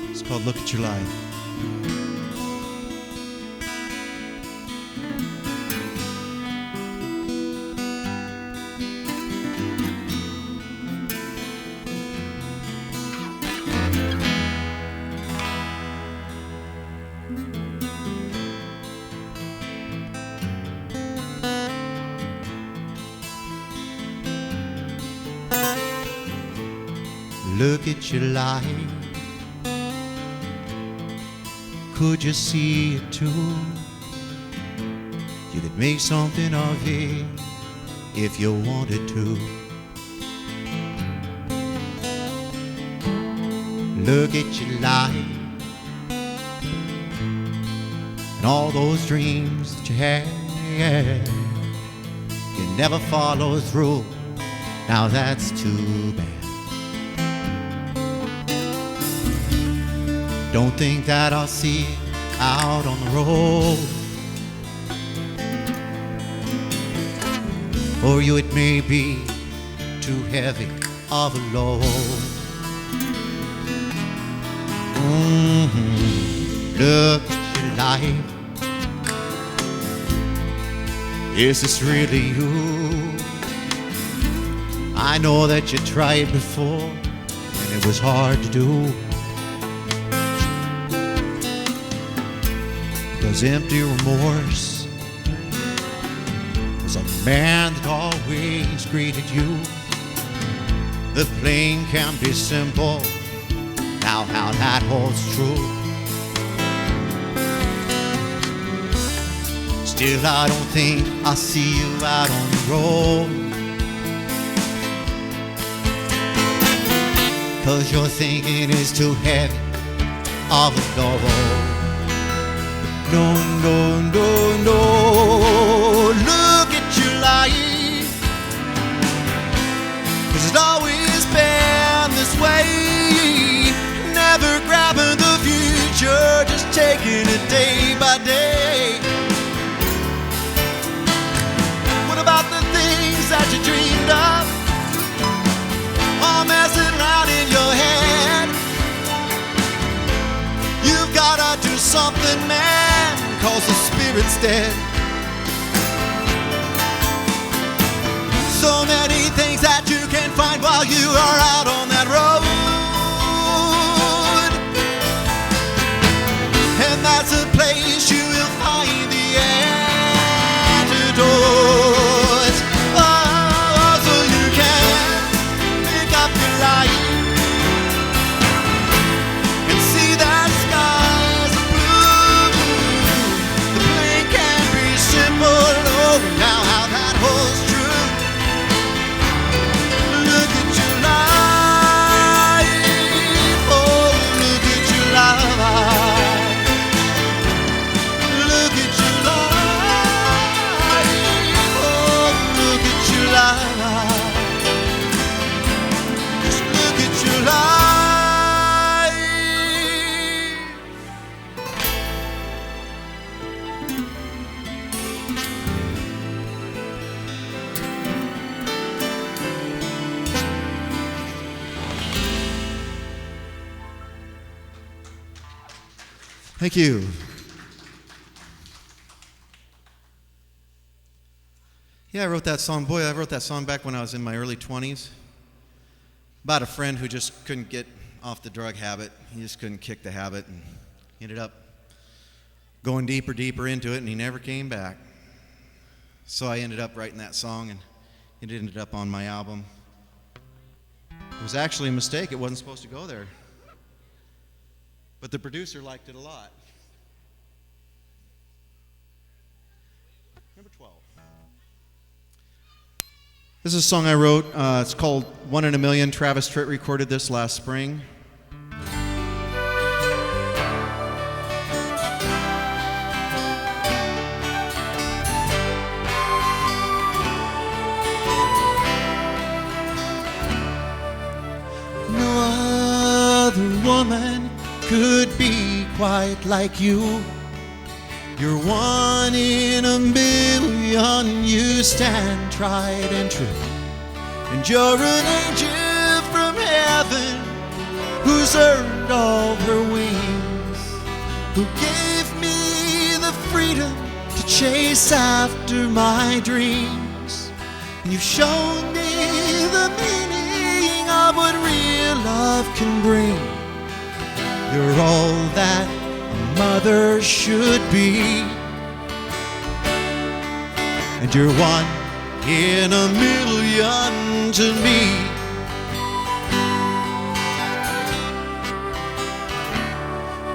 It's called Look at Your Life. Look at your life. Could you see it too? You could make something of it if you wanted to. Look at your life and all those dreams that you had. You never follow through. Now that's too bad. Don't think that I'll see you out on the road. For you it may be too heavy of a load. Look at your life. Is this really you? I know that you tried before and it was hard to do. Because empty remorse was a man that always greeted you. The plain can be simple, now how that holds true. Still I don't think I'll see you out on the road, 'cause your thinking is too heavy of a load. No, no, no, no. Look at your life, 'cause it's always been this way. Never grabbing the future, just taking it day by day. What about the things that you dreamed of, all messing around in your head? You've gotta do something, man, 'cause the spirit's dead. So many things that you can find while you are out on that road. And that's a place you will find the antidote. Oh, so you can pick up your life and see that sky's blue. The plane can be simple, oh, now how that holds true. Look at your life, oh, look at your life. Look at your life, oh, look at your life. Just look at your life. Thank you. Yeah, I wrote that song. Boy, I wrote that song back when I was in my early 20s. About a friend who just couldn't get off the drug habit. He just couldn't kick the habit, and he ended up going deeper into it, and he never came back. So I ended up writing that song, and it ended up on my album. It was actually a mistake. It wasn't supposed to go there. But the producer liked it a lot. Number 12. This is a song I wrote. It's called One in a Million. Travis Tritt recorded this last spring. No other woman could be quite like you. You're one in a million, you stand tried and true. And you're an angel from heaven who's earned all her wings, who gave me the freedom to chase after my dreams. And you've shown me the meaning of what real love can bring. You're all that a mother should be, and you're one in a million to me.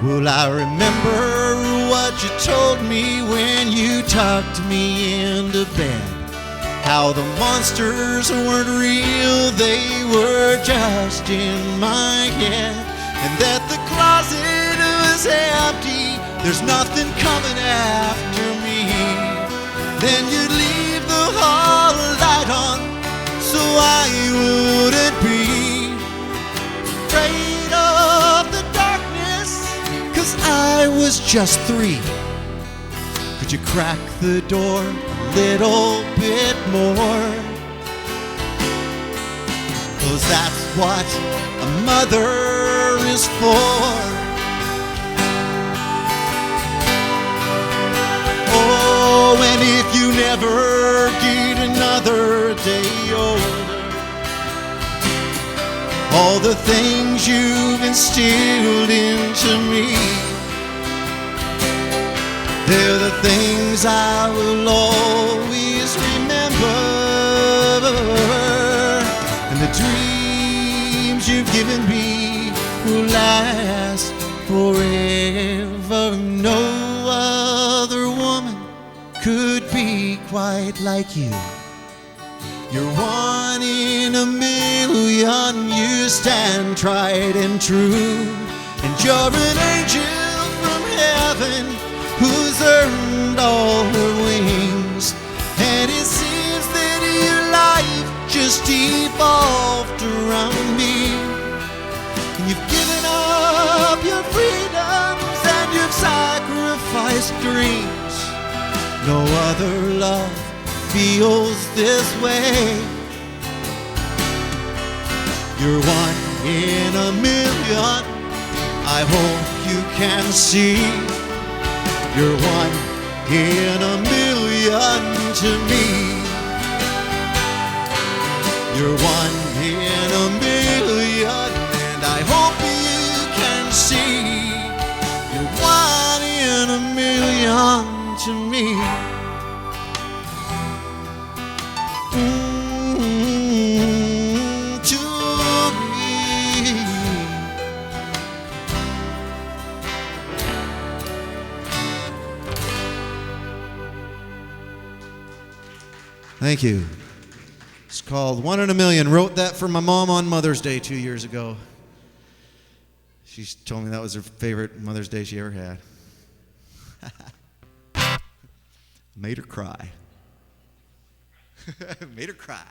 Well, I remember what you told me when you tucked me into bed, how the monsters weren't real, they were just in my head, and that the closet was empty, there's nothing coming after me. Then you'd leave the hall light on, so I wouldn't be afraid of the darkness was just 3. Could you crack the door a little bit more? 'Cause that's what a mother is for. Oh, and if you never get another day older, all the things you've instilled into me, they're the things I will always remember. And the dreams you've given me will last forever. No other woman could be quite like you. You're 1 in a million, you stand tried and true. And you're an angel from heaven who's earned all her wings. And it seems that your life just evolved around me. And you've given up your freedoms and you've sacrificed dreams. No other love feels this way. You're 1 in a million, I hope you can see. You're 1 in a million to me. You're 1 in a million, and I hope you can see. You're 1 in a million to me. To me. Thank you. It's called 1 in a Million. Wrote that for my mom on Mother's Day 2 years ago. She told me that was her favorite Mother's Day she ever had. Made her cry. Made her cry.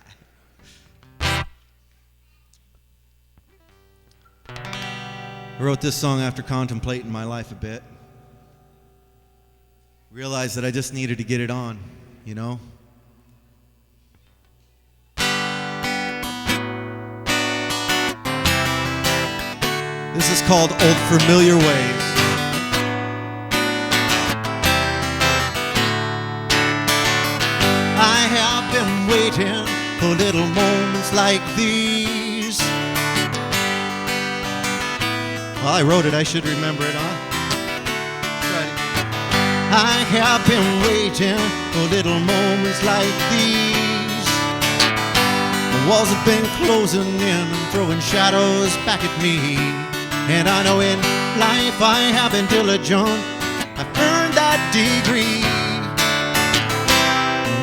I wrote this song after contemplating my life a bit. Realized that I just needed to get it on, you know? This is called Old Familiar Ways. I have been waiting for little moments like these. Well, I wrote it, I should remember it, huh? Right. I have been waiting for little moments like these. The walls have been closing in and throwing shadows back at me. And I know in life I have been diligent. I've earned that degree.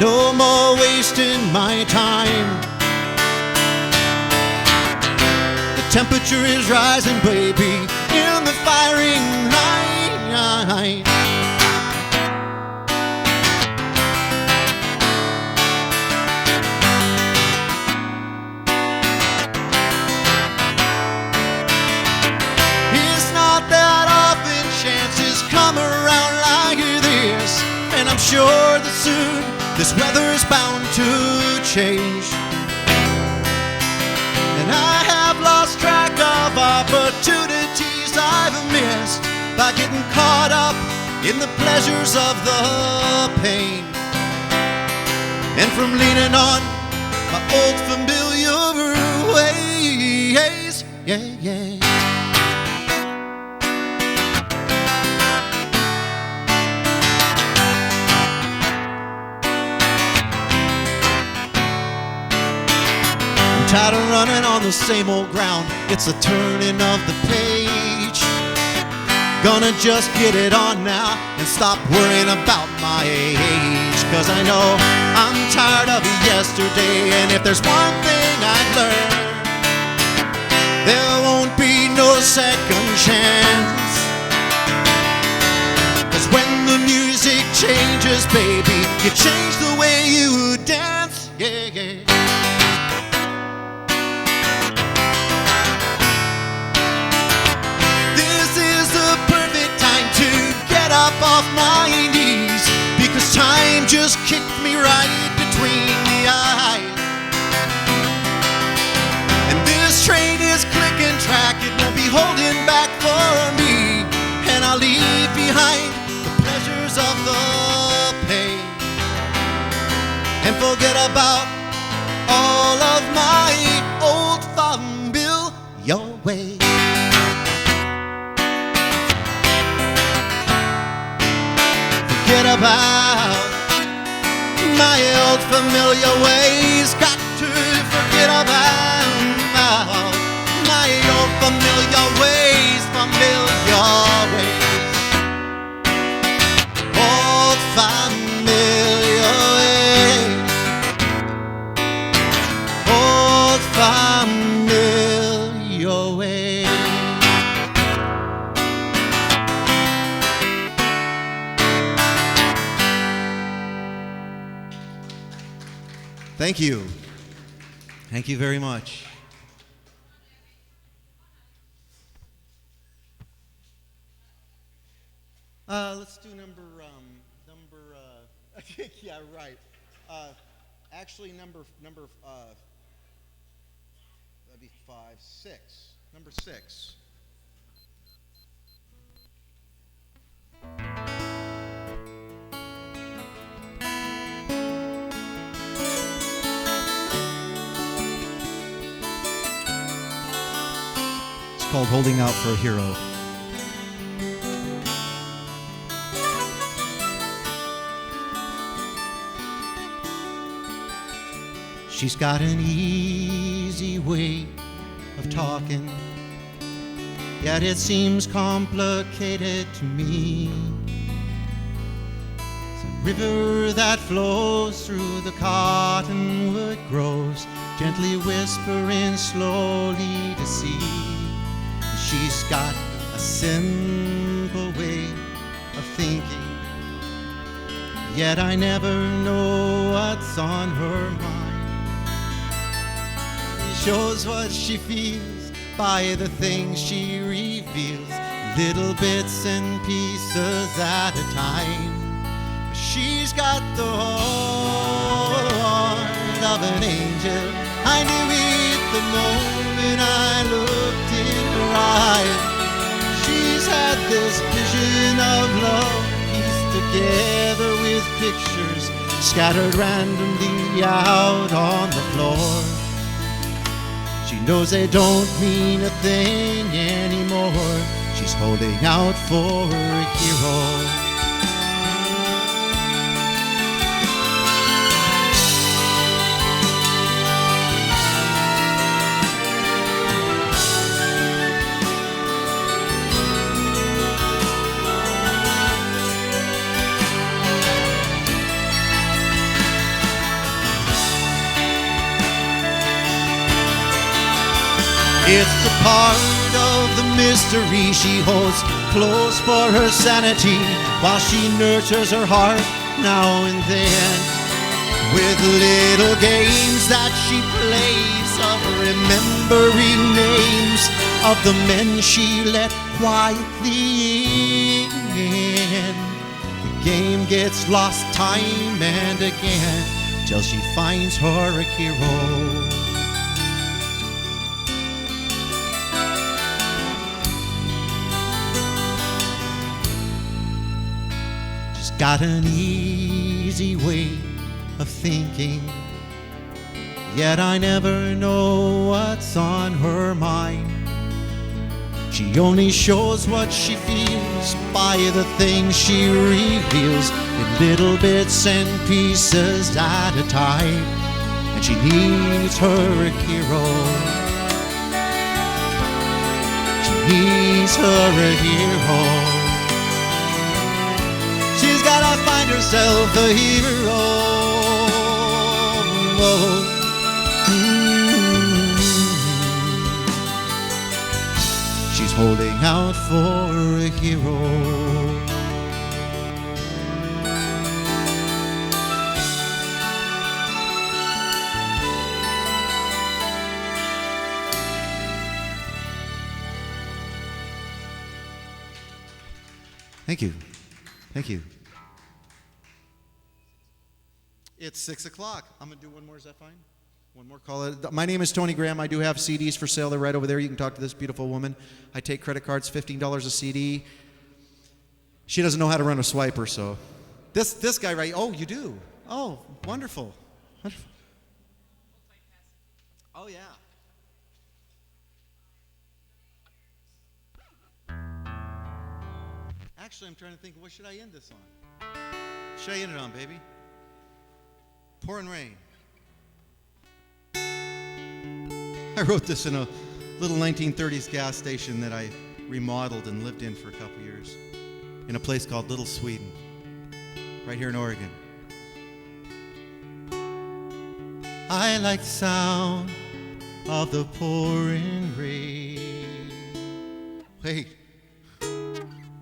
No more wasting my time. The temperature is rising, baby, in the firing line. It's not that often chances come around like this, and I'm sure that soon this weather's bound to change. And I have lost track of opportunities I've missed by getting caught up in the pleasures of the pain. And from leaning on my old familiar ways. Yeah, yeah. Tired of running on the same old ground. It's a turning of the page. Gonna just get it on now and stop worrying about my age. 'Cause I know I'm tired of yesterday, and if there's one thing I've learned, there won't be no second chance. 'Cause when the music changes, baby, you change the way you dance. Yeah, yeah. This is the perfect time to just kicked me right between the eyes. And this train is clicking track, it won't be holding back for me. And I'll leave behind the pleasures of the pain and forget about all of my old familiar ways. Forget about my old familiar ways. Got to forget about my old familiar ways, familiar ways. Old familiar ways. Old familiar ways. Thank you. Thank you very much. Let's do yeah, right. Actually, that'd be 5, 6. Number 6. It's called Holding Out for a Hero. She's got an easy way of talking, yet it seems complicated to me. It's a river that flows through the cottonwood groves, gently whispering slowly to sea. She's got a simple way of thinking, yet I never know what's on her mind. Shows what she feels by the things she reveals, little bits and pieces at a time. She's got the heart of an angel. I knew it the moment I looked in her eyes. She's had this vision of love pieced together with pictures scattered randomly out on the floor. She knows they don't mean a thing anymore. She's holding out for a hero. It's a part of the mystery she holds close for her sanity, while she nurtures her heart now and then with little games that she plays of remembering names of the men she let quietly in. The game gets lost time and again till she finds her a hero. Got an easy way of thinking, yet I never know what's on her mind. She only shows what she feels by the things she reveals in little bits and pieces at a time. And she needs her a hero. She needs her a hero. She's gotta find herself a hero. She's holding out for a hero. Thank you. Thank you. It's 6 o'clock. I'm going to do one more. Is that fine? One more call. My name is Tony Graham. I do have CDs for sale. They're right over there. You can talk to this beautiful woman. I take credit cards, $15 a CD. She doesn't know how to run a swiper, so. This guy right. Oh, you do? Oh, wonderful. Wonderful. Oh, yeah. Actually, I'm trying to think, what should I end this on? What should I end it on, baby? Pouring Rain. I wrote this in a little 1930s gas station that I remodeled and lived in for a couple years in a place called Little Sweden, right here in Oregon. I like the sound of the pouring rain. Wait,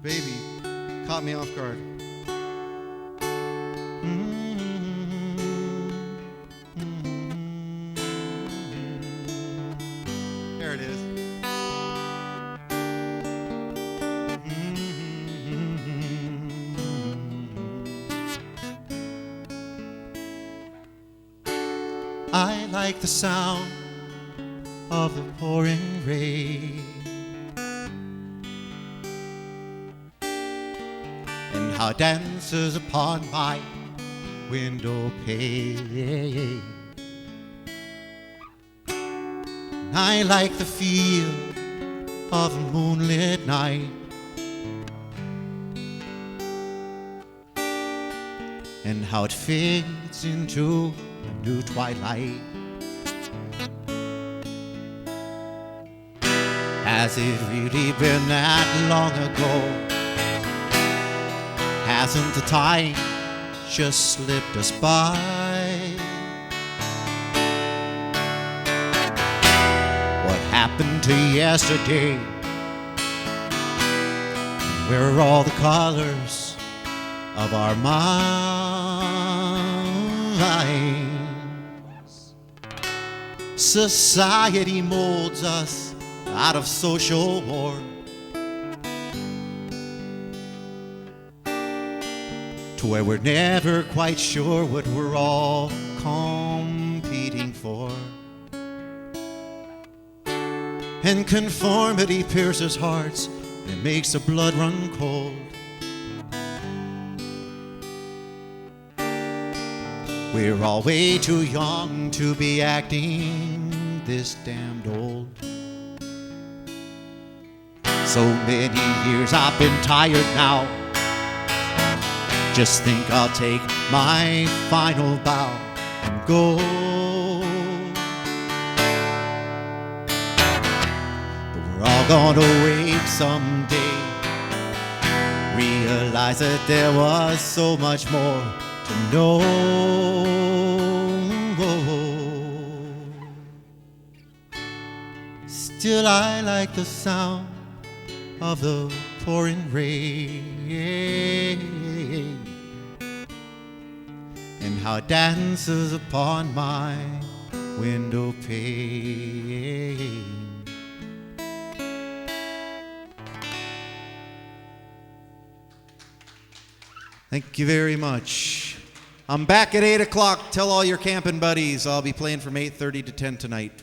baby, caught me off guard. There it is. I like the sound of the pouring rain, and how it dances upon my window pane. I like the feel of a moonlit night, and how it fades into a new twilight. Has it really been that long ago? Hasn't the time just slipped us by? What happened to yesterday? Where are all the colors of our minds? Society molds us out of social war, to where we're never quite sure what we're all competing for. And conformity pierces hearts and makes the blood run cold. We're all way too young to be acting this damned old. So many years I've been tired now. Just think I'll take my final bow and go. But we're all gonna wake someday, realize that there was so much more to know. Still I like the sound of the pouring rain, and how it dances upon my window pane. Thank you very much. I'm back at 8 o'clock. Tell all your camping buddies I'll be playing from 8:30 to 10 tonight.